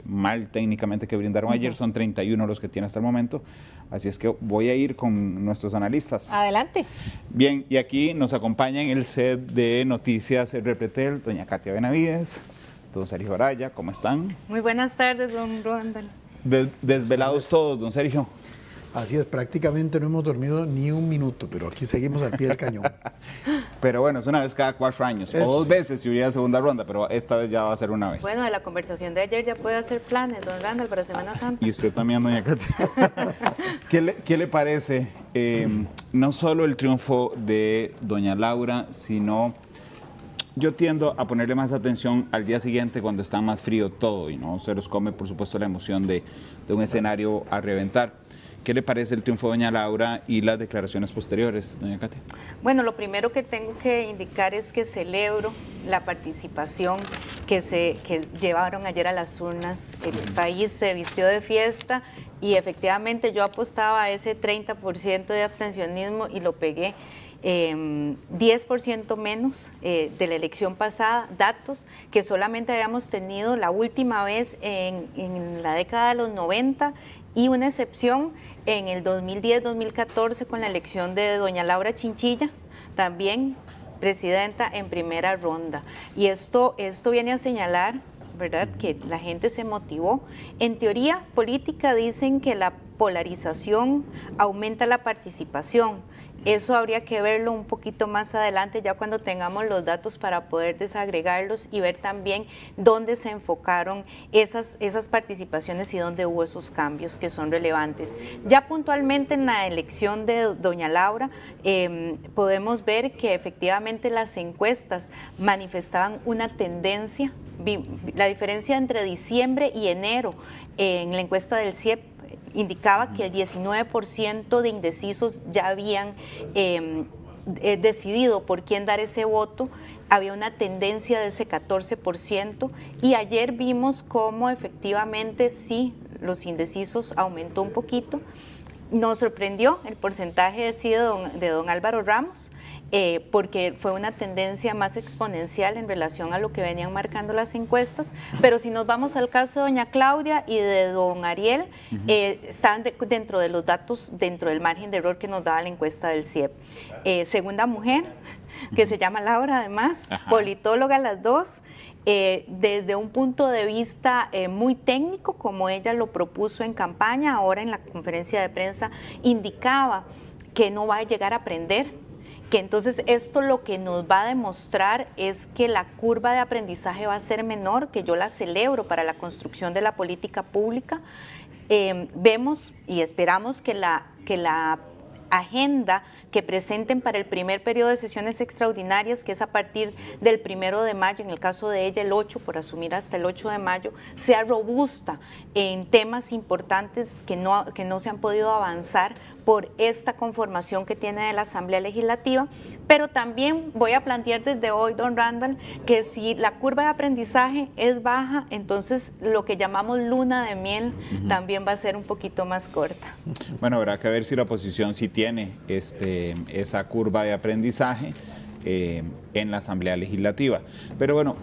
mal técnicamente que brindaron ayer, son 31 los que tiene hasta el momento, así es que voy a ir con nuestros analistas. Adelante. Bien, y aquí nos acompaña en el set de Noticias Repretel, doña Katia Benavides, don Sergio Araya, ¿cómo están? Muy buenas tardes, don Randall. Desvelados todos, don Sergio. Así es, prácticamente no hemos dormido ni un minuto, pero aquí seguimos al pie del cañón. Pero bueno, es una vez cada 4 años, o 2 veces si hubiera segunda ronda, pero esta vez ya va a ser una vez. Bueno, de la conversación de ayer ya puede hacer planes, don Randall, para Semana Santa. Y usted también, doña Katia. ¿Qué le parece no solo el triunfo de doña Laura, sino... Yo tiendo a ponerle más atención al día siguiente cuando está más frío todo y no se los come, por supuesto, la emoción de un escenario a reventar. ¿Qué le parece el triunfo de doña Laura y las declaraciones posteriores, doña Katia? Bueno, lo primero que tengo que indicar es que celebro la participación que llevaron ayer a las urnas. El país se vistió de fiesta y efectivamente yo apostaba a ese 30% de abstencionismo y lo pegué. 10% menos de la elección pasada, datos que solamente habíamos tenido la última vez en la década de los 90 y una excepción en el 2010-2014 con la elección de doña Laura Chinchilla, también presidenta en primera ronda. Y esto viene a señalar, ¿verdad?, que la gente se motivó. En teoría política dicen que la polarización aumenta la participación. Eso habría que verlo un poquito más adelante, ya cuando tengamos los datos para poder desagregarlos y ver también dónde se enfocaron esas participaciones y dónde hubo esos cambios que son relevantes. Ya puntualmente en la elección de doña Laura podemos ver que efectivamente las encuestas manifestaban una tendencia, la diferencia entre diciembre y enero en la encuesta del CIEP indicaba que el 19% de indecisos ya habían decidido por quién dar ese voto, había una tendencia de ese 14% y ayer vimos cómo efectivamente sí, los indecisos aumentó un poquito. Nos sorprendió el porcentaje de don Álvaro Ramos, porque fue una tendencia más exponencial en relación a lo que venían marcando las encuestas, pero si nos vamos al caso de doña Claudia y de don Ariel, están dentro de los datos, dentro del margen de error que nos daba la encuesta del CIEP. Segunda mujer, que se llama Laura además, politóloga las dos, desde un punto de vista muy técnico, como ella lo propuso en campaña, ahora en la conferencia de prensa indicaba que no va a llegar a aprender, que entonces esto lo que nos va a demostrar es que la curva de aprendizaje va a ser menor, que yo la celebro para la construcción de la política pública. Vemos y esperamos que la agenda que presenten para el primer periodo de sesiones extraordinarias, que es a partir del 1 de mayo, en el caso de ella el 8, por asumir hasta el 8 de mayo, sea robusta en temas importantes que no se han podido avanzar por esta conformación que tiene de la Asamblea Legislativa, pero también voy a plantear desde hoy, don Randall, que si la curva de aprendizaje es baja, entonces lo que llamamos luna de miel también va a ser un poquito más corta. Bueno, habrá que ver si la oposición sí tiene esa curva de aprendizaje en la Asamblea Legislativa. Pero bueno,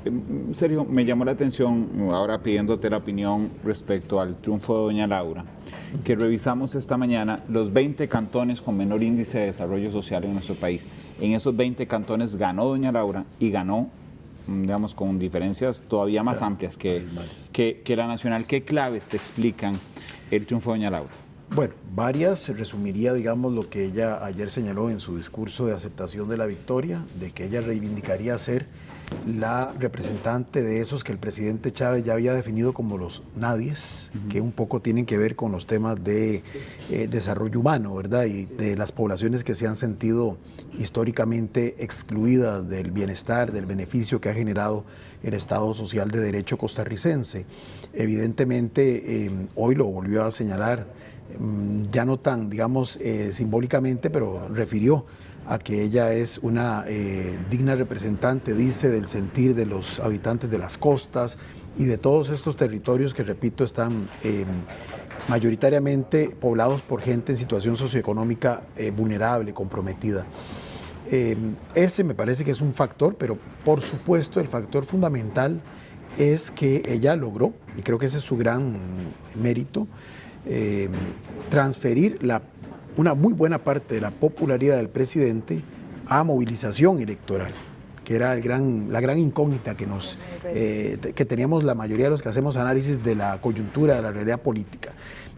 Sergio, me llamó la atención, ahora pidiéndote la opinión respecto al triunfo de doña Laura, que revisamos esta mañana los 20 cantones con menor índice de desarrollo social en nuestro país. En esos 20 cantones ganó doña Laura y ganó, digamos, con diferencias todavía más amplias que la nacional. ¿Qué claves te explican el triunfo de doña Laura? Bueno, varias. Resumiría, digamos, lo que ella ayer señaló en su discurso de aceptación de la victoria, de que ella reivindicaría ser la representante de esos que el presidente Chávez ya había definido como los nadies, que un poco tienen que ver con los temas de desarrollo humano, ¿verdad? Y de las poblaciones que se han sentido históricamente excluidas del bienestar, del beneficio que ha generado el Estado Social de Derecho costarricense. Evidentemente, hoy lo volvió a señalar, ya no tan, digamos, simbólicamente, pero refirió a que ella es una digna representante, dice, del sentir de los habitantes de las costas y de todos estos territorios que, repito, están mayoritariamente poblados por gente en situación socioeconómica vulnerable, comprometida. Ese me parece que es un factor, pero por supuesto el factor fundamental es que ella logró, y creo que ese es su gran mérito, transferir una muy buena parte de la popularidad del presidente a movilización electoral, que era la gran incógnita que teníamos la mayoría de los que hacemos análisis de la coyuntura, de la realidad política.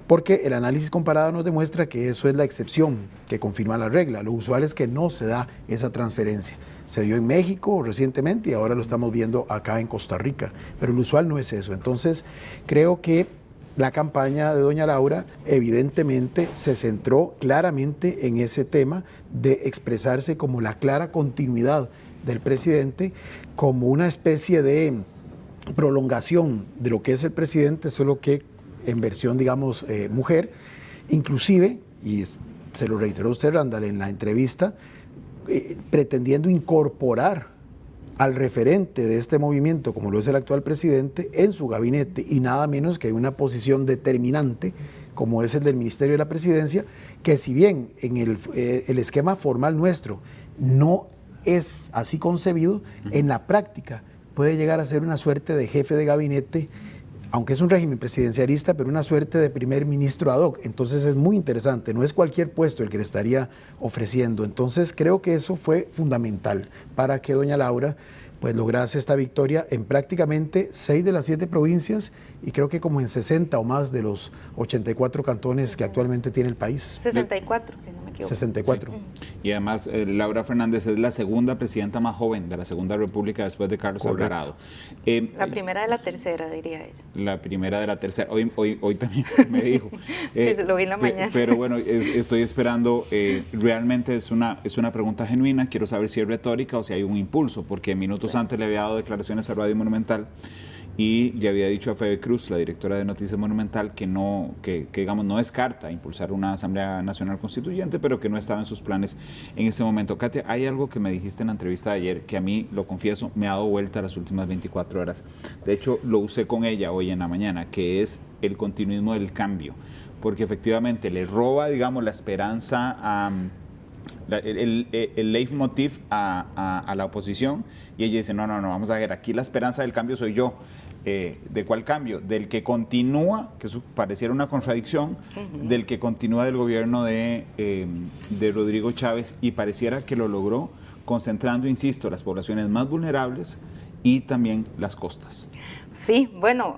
Porque el análisis comparado nos demuestra que eso es la excepción que confirma la regla. Lo usual es que no se da esa transferencia. Se dio en México recientemente y ahora lo estamos viendo acá en Costa Rica, pero lo usual no es eso. Entonces, creo que la campaña de doña Laura evidentemente se centró claramente en ese tema de expresarse como la clara continuidad del presidente, como una especie de prolongación de lo que es el presidente, solo que en versión, digamos, mujer, inclusive, y se lo reiteró usted, Randall, en la entrevista, pretendiendo incorporar al referente de este movimiento, como lo es el actual presidente, en su gabinete, y nada menos que una posición determinante, como es el del Ministerio de la Presidencia, que si bien en el esquema formal nuestro no es así concebido, en la práctica puede llegar a ser una suerte de jefe de gabinete, aunque es un régimen presidencialista, pero una suerte de primer ministro ad hoc. Entonces es muy interesante, no es cualquier puesto el que le estaría ofreciendo. Entonces creo que eso fue fundamental para que doña Laura pues lograse esta victoria en prácticamente 6 de las 7 provincias y creo que como en 60 o más de los 84 cantones que actualmente tiene el país. 64, si no me equivoco. 64. Sí. Y además, Laura Fernández es la segunda presidenta más joven de la Segunda República después de Carlos Alvarado. La primera de la tercera, diría ella. La primera de la tercera. Hoy también me dijo. Sí, lo vi en la mañana. Pero bueno, estoy esperando. Realmente es una pregunta genuina. Quiero saber si es retórica o si hay un impulso, porque minutos antes le había dado declaraciones a Radio Monumental y le había dicho a Febe Cruz, la directora de Noticias Monumental, que digamos no descarta impulsar una Asamblea Nacional Constituyente, pero que no estaba en sus planes en ese momento. Katia, hay algo que me dijiste en la entrevista de ayer que a mí, lo confieso, me ha dado vuelta las últimas 24 horas. De hecho, lo usé con ella hoy en la mañana, que es el continuismo del cambio, porque efectivamente le roba, digamos, la esperanza a... el leitmotiv a la oposición, y ella dice, no, vamos a ver, aquí la esperanza del cambio soy yo. ¿De cuál cambio? Del que continúa, que eso pareciera una contradicción, del que continúa del gobierno de Rodrigo Chávez, y pareciera que lo logró concentrando, insisto, las poblaciones más vulnerables y también las costas. Sí, bueno,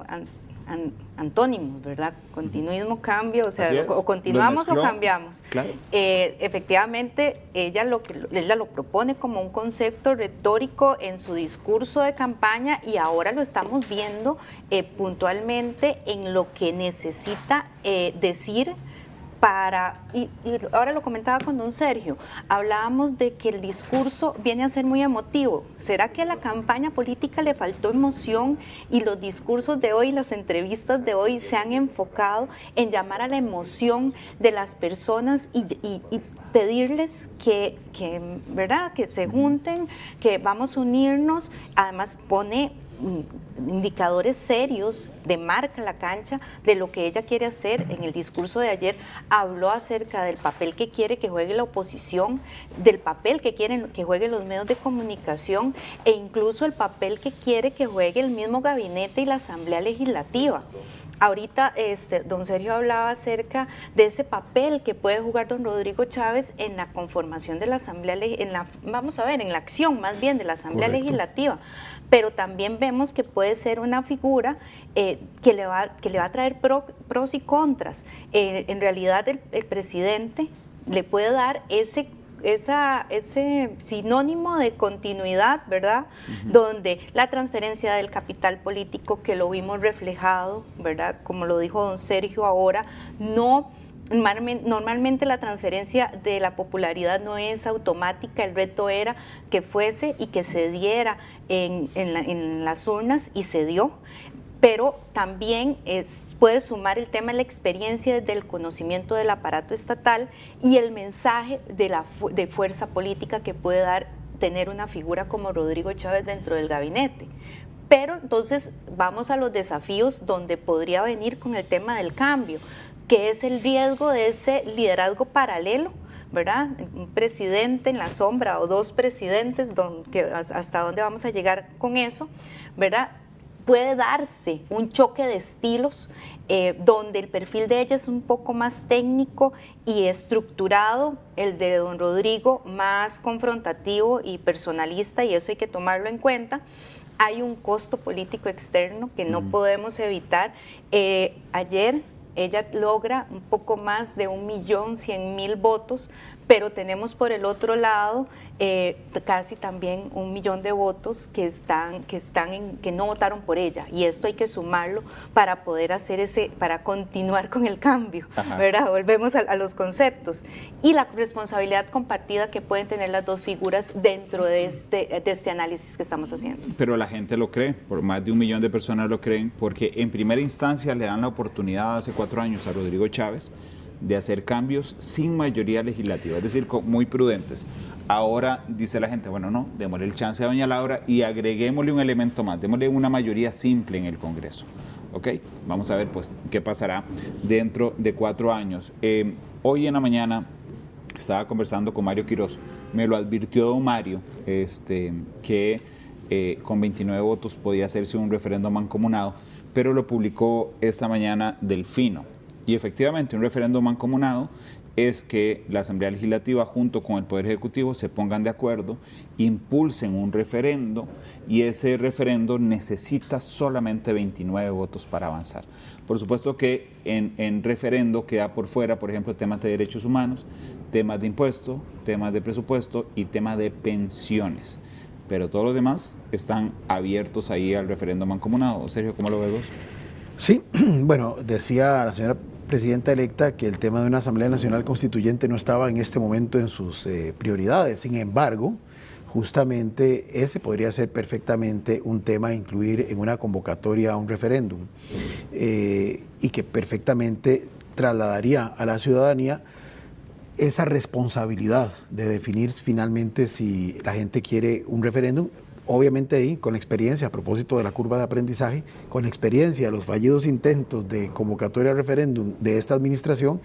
antónimos, ¿verdad? Continuismo, cambio, o sea, o continuamos o cambiamos. Claro. Efectivamente, ella lo propone como un concepto retórico en su discurso de campaña y ahora lo estamos viendo puntualmente en lo que necesita decir y ahora lo comentaba con don Sergio, hablábamos de que el discurso viene a ser muy emotivo. ¿Será que a la campaña política le faltó emoción y los discursos de hoy, las entrevistas de hoy se han enfocado en llamar a la emoción de las personas y pedirles que ¿verdad? Que se junten, que vamos a unirnos? Además pone indicadores serios de marca en la cancha de lo que ella quiere hacer. En el discurso de ayer habló acerca del papel que quiere que juegue la oposición, del papel que quieren que jueguen los medios de comunicación e incluso el papel que quiere que juegue el mismo gabinete y la Asamblea Legislativa. Ahorita don Sergio hablaba acerca de ese papel que puede jugar don Rodrigo Chávez en la conformación de la Asamblea, en la acción más bien de la Asamblea Legislativa, pero también vemos que puede ser una figura que le va a traer pros y contras. En realidad el presidente le puede dar ese sinónimo de continuidad, ¿verdad? Donde la transferencia del capital político, que lo vimos reflejado, ¿verdad? Como lo dijo don Sergio ahora, normalmente la transferencia de la popularidad no es automática, el reto era que fuese y que se diera en las urnas y se dio. Pero también puede sumar el tema de la experiencia del conocimiento del aparato estatal y el mensaje de fuerza política que puede tener una figura como Rodrigo Chávez dentro del gabinete. Pero entonces vamos a los desafíos donde podría venir con el tema del cambio, que es el riesgo de ese liderazgo paralelo, ¿verdad? Un presidente en la sombra o dos presidentes, hasta dónde vamos a llegar con eso, ¿verdad? Puede darse un choque de estilos donde el perfil de ella es un poco más técnico y estructurado, el de don Rodrigo más confrontativo y personalista, y eso hay que tomarlo en cuenta. Hay un costo político externo que no podemos evitar. Ayer ella logra un poco más de 1.100.000 votos, pero tenemos por el otro lado casi también 1 millón de votos que no votaron por ella, y esto hay que sumarlo para poder para continuar con el cambio, ¿verdad? Volvemos a los conceptos y la responsabilidad compartida que pueden tener las dos figuras dentro de este análisis que estamos haciendo. Pero la gente lo cree, por más de 1 millón de personas lo creen, porque en primera instancia le dan la oportunidad hace 4 años a Rodrigo Chávez de hacer cambios sin mayoría legislativa, es decir, muy prudentes. Ahora dice la gente, bueno, no, démosle el chance a doña Laura y agreguémosle un elemento más, démosle una mayoría simple en el Congreso. ¿Ok? Vamos a ver pues qué pasará dentro de 4 años. Hoy en la mañana estaba conversando con Mario Quiroz, me lo advirtió don Mario, que con 29 votos podía hacerse un referéndum mancomunado, pero lo publicó esta mañana Delfino. Y efectivamente un referéndum mancomunado es que la Asamblea Legislativa junto con el Poder Ejecutivo se pongan de acuerdo, impulsen un referendo y ese referendo necesita solamente 29 votos para avanzar. Por supuesto que en referendo queda por fuera, por ejemplo, temas de derechos humanos, temas de impuestos, temas de presupuesto y temas de pensiones. Pero todos los demás están abiertos ahí al referéndum mancomunado. Sergio, ¿cómo lo ves vos? Sí, bueno, decía la señora presidenta electa que el tema de una Asamblea Nacional Constituyente no estaba en este momento en sus prioridades. Sin embargo, justamente ese podría ser perfectamente un tema a incluir en una convocatoria a un referéndum y que perfectamente trasladaría a la ciudadanía esa responsabilidad de definir finalmente si la gente quiere un referéndum. Obviamente ahí, con la experiencia, a propósito de la curva de aprendizaje, con la experiencia de los fallidos intentos de convocatoria a referéndum de esta administración,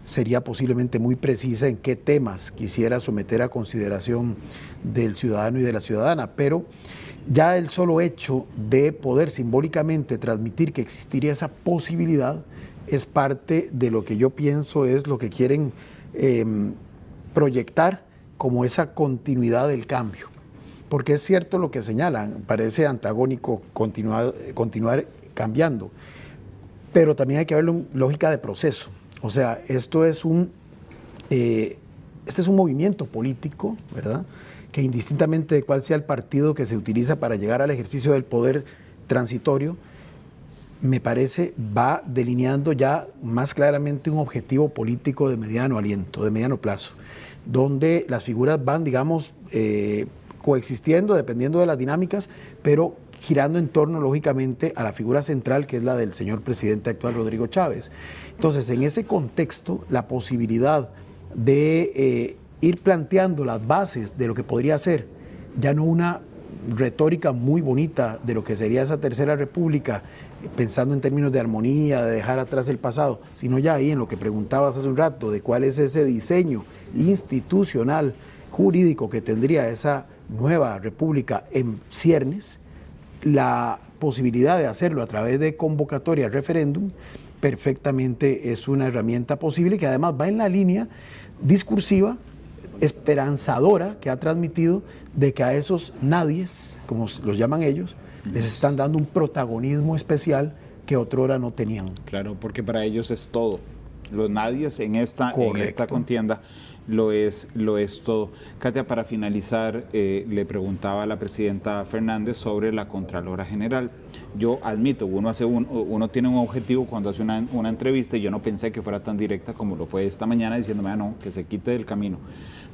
sería posiblemente muy precisa en qué temas quisiera someter a consideración del ciudadano y de la ciudadana, pero ya el solo hecho de poder simbólicamente transmitir que existiría esa posibilidad es parte de lo que yo pienso es lo que quieren proyectar como esa continuidad del cambio. porque es cierto lo que señalan, parece antagónico continuar cambiando, pero también hay que verlo en lógica de proceso. O sea, este es un movimiento político, ¿verdad?, que indistintamente de cuál sea el partido que se utiliza para llegar al ejercicio del poder transitorio, me parece va delineando ya más claramente un objetivo político de mediano aliento, de mediano plazo, donde las figuras van, digamos, coexistiendo, dependiendo de las dinámicas, pero girando en torno, lógicamente, a la figura central, que es la del señor presidente actual, Rodrigo Chávez. Entonces, en ese contexto, la posibilidad de ir planteando las bases de lo que podría ser, ya no una retórica muy bonita de lo que sería esa tercera república, pensando en términos de armonía, de dejar atrás el pasado, sino ya ahí en lo que preguntabas hace un rato, de cuál es ese diseño institucional, jurídico que tendría esa nueva república en ciernes, la posibilidad de hacerlo a través de convocatoria, referéndum, perfectamente es una herramienta posible que además va en la línea discursiva, esperanzadora, que ha transmitido de que a esos nadies, como los llaman ellos, les están dando un protagonismo especial que otrora no tenían. Claro, porque para ellos es todo. Los nadies en esta contienda lo es todo. Katia, para finalizar, le preguntaba a la presidenta Fernández sobre la Contralora General. Yo admito, uno tiene un objetivo cuando hace una entrevista, y yo no pensé que fuera tan directa como lo fue esta mañana, diciéndome, no, que se quite del camino.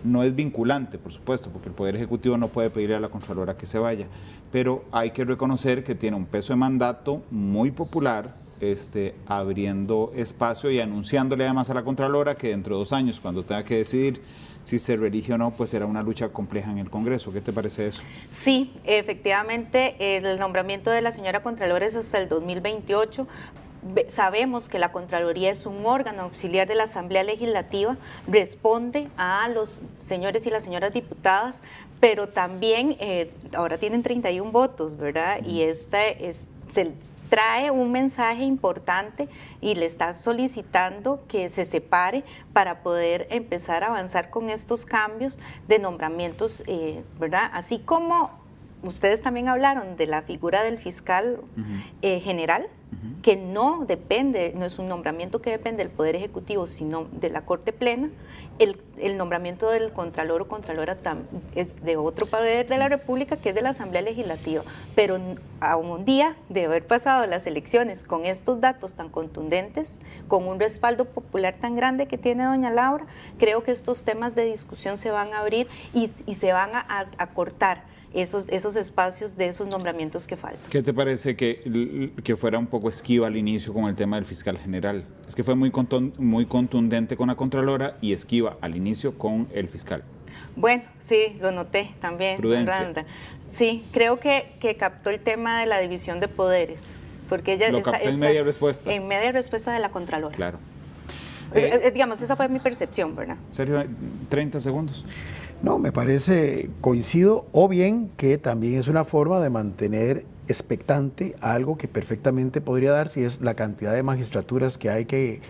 No es vinculante, por supuesto, porque el Poder Ejecutivo no puede pedirle a la Contralora que se vaya, pero hay que reconocer que tiene un peso de mandato muy popular, abriendo espacio y anunciándole además a la Contralora que dentro de 2 años, cuando tenga que decidir si se reelige o no, pues será una lucha compleja en el Congreso. ¿Qué te parece eso? Sí, efectivamente, el nombramiento de la señora Contralora es hasta el 2028. Sabemos que la Contraloría es un órgano auxiliar de la Asamblea Legislativa, responde a los señores y las señoras diputadas, pero también ahora tienen 31 votos, ¿verdad? Y se trae un mensaje importante y le está solicitando que se separe para poder empezar a avanzar con estos cambios de nombramientos, ¿verdad? Así como ustedes también hablaron de la figura del fiscal general, que no es un nombramiento que depende del Poder Ejecutivo, sino de la Corte Plena. El nombramiento del Contralor o Contralora es de otro poder de la República, que es de la Asamblea Legislativa. Pero a un día de haber pasado las elecciones con estos datos tan contundentes, con un respaldo popular tan grande que tiene doña Laura, creo que estos temas de discusión se van a abrir y se van a cortar esos espacios de esos nombramientos que faltan. ¿Qué te parece que fuera un poco esquiva al inicio con el tema del fiscal general? Es que fue muy contundente con la Contralora y esquiva al inicio con el fiscal. Bueno, sí, lo noté también. Prudencia. Sí, creo que captó el tema de la división de poderes, porque ella lo captó en media respuesta. En media respuesta de la Contralora. Claro. Digamos, esa fue mi percepción, ¿verdad? Sergio, 30 segundos. No, me parece, coincido, o bien que también es una forma de mantener expectante algo que perfectamente podría dar si es la cantidad de magistraturas que hay que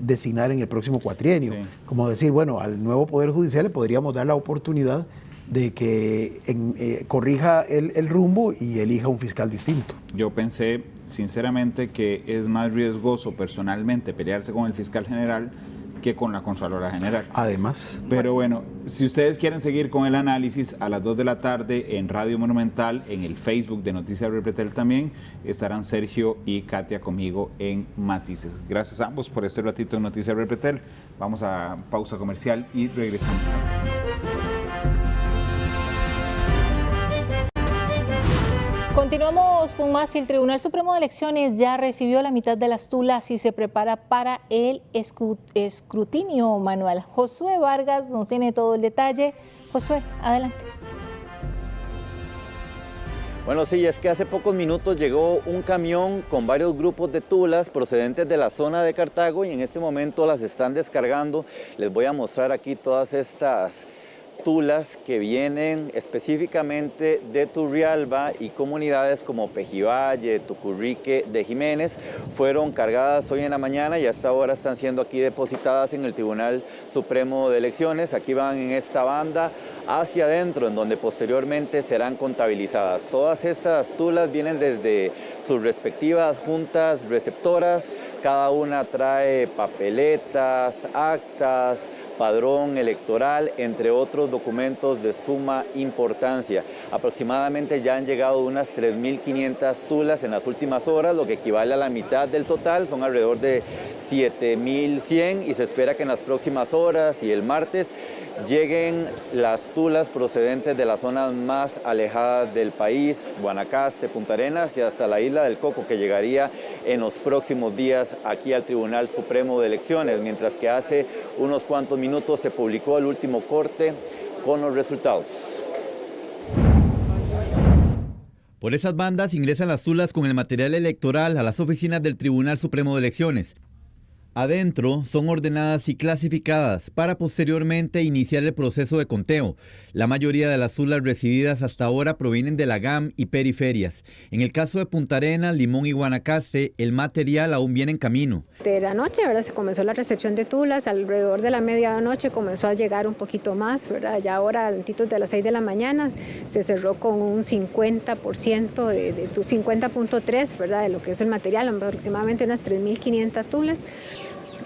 designar en el próximo cuatrienio. Sí. Como decir, bueno, al nuevo Poder Judicial le podríamos dar la oportunidad de que corrija el rumbo y elija un fiscal distinto. Yo pensé, sinceramente, que es más riesgoso personalmente pelearse con el fiscal general que con la Contralora General. Además. Pero bueno, si ustedes quieren seguir con el análisis, a las 2 de la tarde en Radio Monumental, en el Facebook de Noticias Repretel también, estarán Sergio y Katia conmigo en Matices. Gracias a ambos por este ratito en Noticias Repretel. Vamos a pausa comercial y regresamos con más. Continuamos con más. El Tribunal Supremo de Elecciones ya recibió la mitad de las tulas y se prepara para el escrutinio manual. Josué Vargas nos tiene todo el detalle. Josué, adelante. Bueno, sí, es que hace pocos minutos llegó un camión con varios grupos de tulas procedentes de la zona de Cartago y en este momento las están descargando. Les voy a mostrar aquí todas estas tulas que vienen específicamente de Turrialba y comunidades como Pejivalle, Tucurrique de Jiménez. Fueron cargadas hoy en la mañana y hasta ahora están siendo aquí depositadas en el Tribunal Supremo de Elecciones. Aquí van en esta banda hacia adentro, en donde posteriormente serán contabilizadas. Todas estas tulas vienen desde sus respectivas juntas receptoras, cada una trae papeletas, actas, padrón electoral, entre otros documentos de suma importancia. Aproximadamente ya han llegado unas 3.500 tulas en las últimas horas, lo que equivale a la mitad del total, son alrededor de 7.100 y se espera que en las próximas horas y el martes lleguen las tulas procedentes de las zonas más alejadas del país, Guanacaste, Punta Arenas y hasta la isla del Coco, que llegaría en los próximos días aquí al Tribunal Supremo de Elecciones, mientras que hace unos cuantos minutos se publicó el último corte con los resultados. Por esas bandas ingresan las tulas con el material electoral a las oficinas del Tribunal Supremo de Elecciones. Adentro son ordenadas y clasificadas para posteriormente iniciar el proceso de conteo. La mayoría de las tulas recibidas hasta ahora provienen de la GAM y periferias. En el caso de Punta Arenas, Limón y Guanacaste, el material aún viene en camino. De la noche, ¿verdad? Se comenzó la recepción de tulas, alrededor de la medianoche comenzó a llegar un poquito más, ¿verdad? Ya ahora, antitos de las 6 de la mañana, se cerró con un 50% de 50.3, ¿verdad? De lo que es el material, aproximadamente unas 3.500 tulas.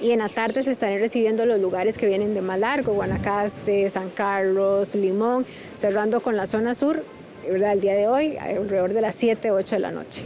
Y en la tarde se estarán recibiendo los lugares que vienen de más largo, Guanacaste, San Carlos, Limón, cerrando con la zona sur, ¿verdad? El día de hoy, alrededor de las 7, 8 de la noche.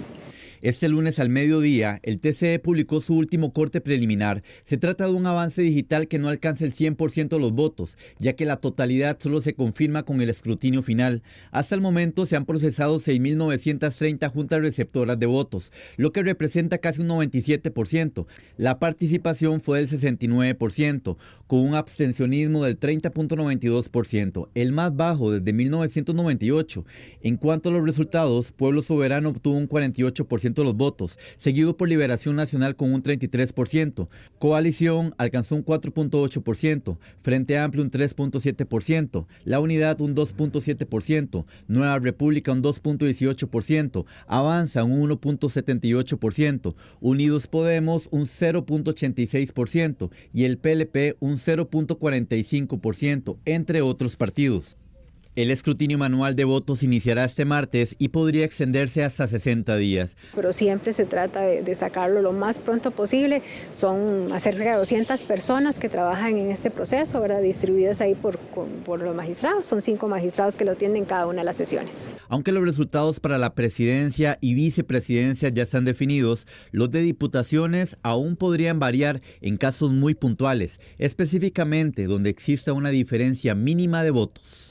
Este lunes al mediodía, el TCE publicó su último corte preliminar. Se trata de un avance digital que no alcanza el 100% de los votos, ya que la totalidad solo se confirma con el escrutinio final. Hasta el momento se han procesado 6.930 juntas receptoras de votos, lo que representa casi un 97%. La participación fue del 69%, con un abstencionismo del 30.92%, el más bajo desde 1998. En cuanto a los resultados, Pueblo Soberano obtuvo un 48% de los votos, seguido por Liberación Nacional con un 33%, Coalición alcanzó un 4.8%, Frente Amplio un 3.7%, La Unidad un 2.7%, Nueva República un 2.18%, Avanza un 1.78%, Unidos Podemos un 0.86% y el PLP un 0.45%, entre otros partidos. El escrutinio manual de votos iniciará este martes y podría extenderse hasta 60 días. Pero siempre se trata de sacarlo lo más pronto posible. Son cerca de 200 personas que trabajan en este proceso, ¿verdad? Distribuidas ahí por los magistrados. Son 5 magistrados que lo atienden cada una de las sesiones. Aunque los resultados para la presidencia y vicepresidencia ya están definidos, los de diputaciones aún podrían variar en casos muy puntuales, específicamente donde exista una diferencia mínima de votos.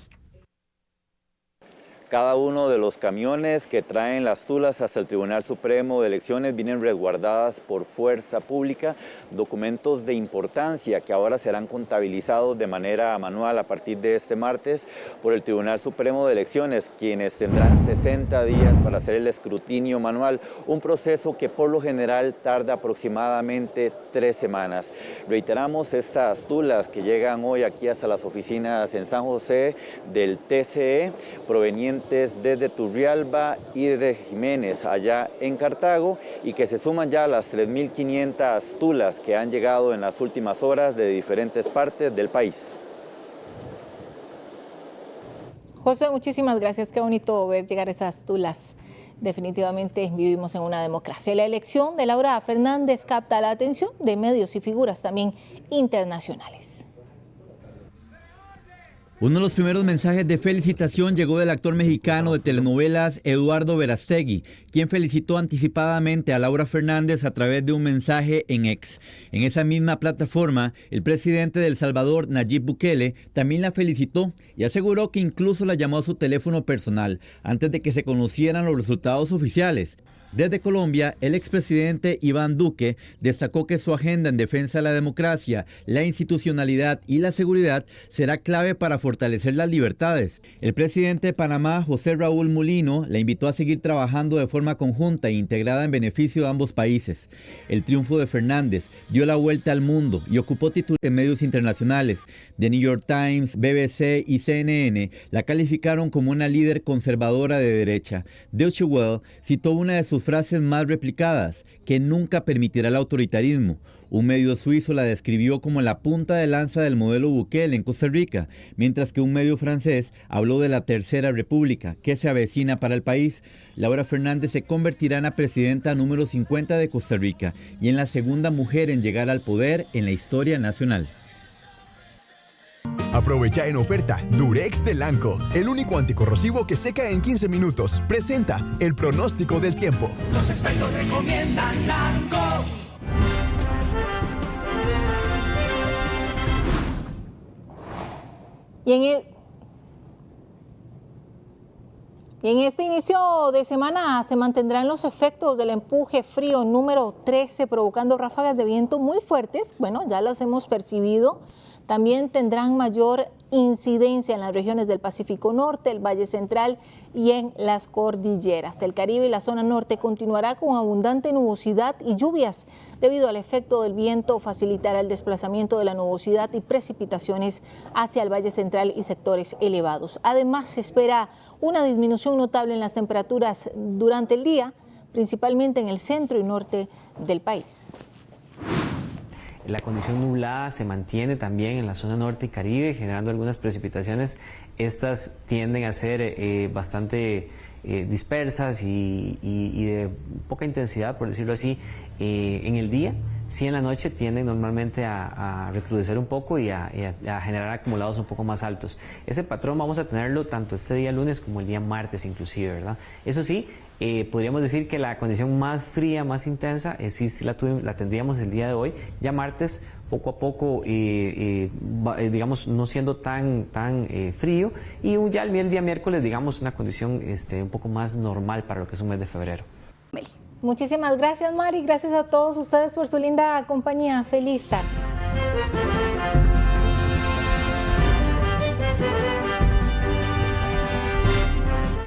Cada uno de los camiones que traen las tulas hasta el Tribunal Supremo de Elecciones vienen resguardadas por fuerza pública, documentos de importancia que ahora serán contabilizados de manera manual a partir de este martes por el Tribunal Supremo de Elecciones, quienes tendrán 60 días para hacer el escrutinio manual, un proceso que por lo general tarda aproximadamente 3 semanas. Reiteramos, estas tulas que llegan hoy aquí hasta las oficinas en San José del TCE, provenientes desde Turrialba y de Jiménez, allá en Cartago, y que se suman ya a las 3.500 tulas que han llegado en las últimas horas de diferentes partes del país. Josué, muchísimas gracias. Qué bonito ver llegar esas tulas. Definitivamente vivimos en una democracia. La elección de Laura Fernández capta la atención de medios y figuras también internacionales. Uno de los primeros mensajes de felicitación llegó del actor mexicano de telenovelas Eduardo Verástegui, quien felicitó anticipadamente a Laura Fernández a través de un mensaje en X. En esa misma plataforma, el presidente de El Salvador, Nayib Bukele, también la felicitó y aseguró que incluso la llamó a su teléfono personal antes de que se conocieran los resultados oficiales. Desde Colombia, el expresidente Iván Duque destacó que su agenda en defensa de la democracia, la institucionalidad y la seguridad será clave para fortalecer las libertades. El presidente de Panamá, José Raúl Mulino, la invitó a seguir trabajando de forma conjunta e integrada en beneficio de ambos países. El triunfo de Fernández dio la vuelta al mundo y ocupó titulares en medios internacionales. The New York Times, BBC y CNN la calificaron como una líder conservadora de derecha. Deutsche Welle citó una de sus sus frases más replicadas, que nunca permitirá el autoritarismo. Un medio suizo la describió como la punta de lanza del modelo Bukele en Costa Rica, mientras que un medio francés habló de la Tercera República, que se avecina para el país. Laura Fernández se convertirá en la presidenta número 50 de Costa Rica y en la segunda mujer en llegar al poder en la historia nacional. Aprovecha en oferta Durex de Lanco, el único anticorrosivo que seca en 15 minutos. Presenta el pronóstico del tiempo. Los expertos recomiendan Lanco. Y en este inicio de semana se mantendrán los efectos del empuje frío número 13, provocando ráfagas de viento muy fuertes. Bueno, ya los hemos percibido. También tendrán mayor incidencia en las regiones del Pacífico Norte, el Valle Central y en las cordilleras. El Caribe y la zona norte continuará con abundante nubosidad y lluvias. Debido al efecto del viento, facilitará el desplazamiento de la nubosidad y precipitaciones hacia el Valle Central y sectores elevados. Además, se espera una disminución notable en las temperaturas durante el día, principalmente en el centro y norte del país. La condición nublada se mantiene también en la zona norte y Caribe, generando algunas precipitaciones. Estas tienden a ser bastante dispersas y de poca intensidad, por decirlo así, en el día. Sí, en la noche tienden normalmente a recrudecer un poco y a generar acumulados un poco más altos. Ese patrón vamos a tenerlo tanto este día lunes como el día martes inclusive, ¿verdad? Eso sí, podríamos decir que la condición más fría, más intensa, sí la tendríamos el día de hoy. Ya martes, poco a poco, digamos, no siendo tan frío. Y ya el día miércoles, digamos, una condición un poco más normal para lo que es un mes de febrero. Muchísimas gracias, Mari. Gracias a todos ustedes por su linda compañía. Feliz tarde.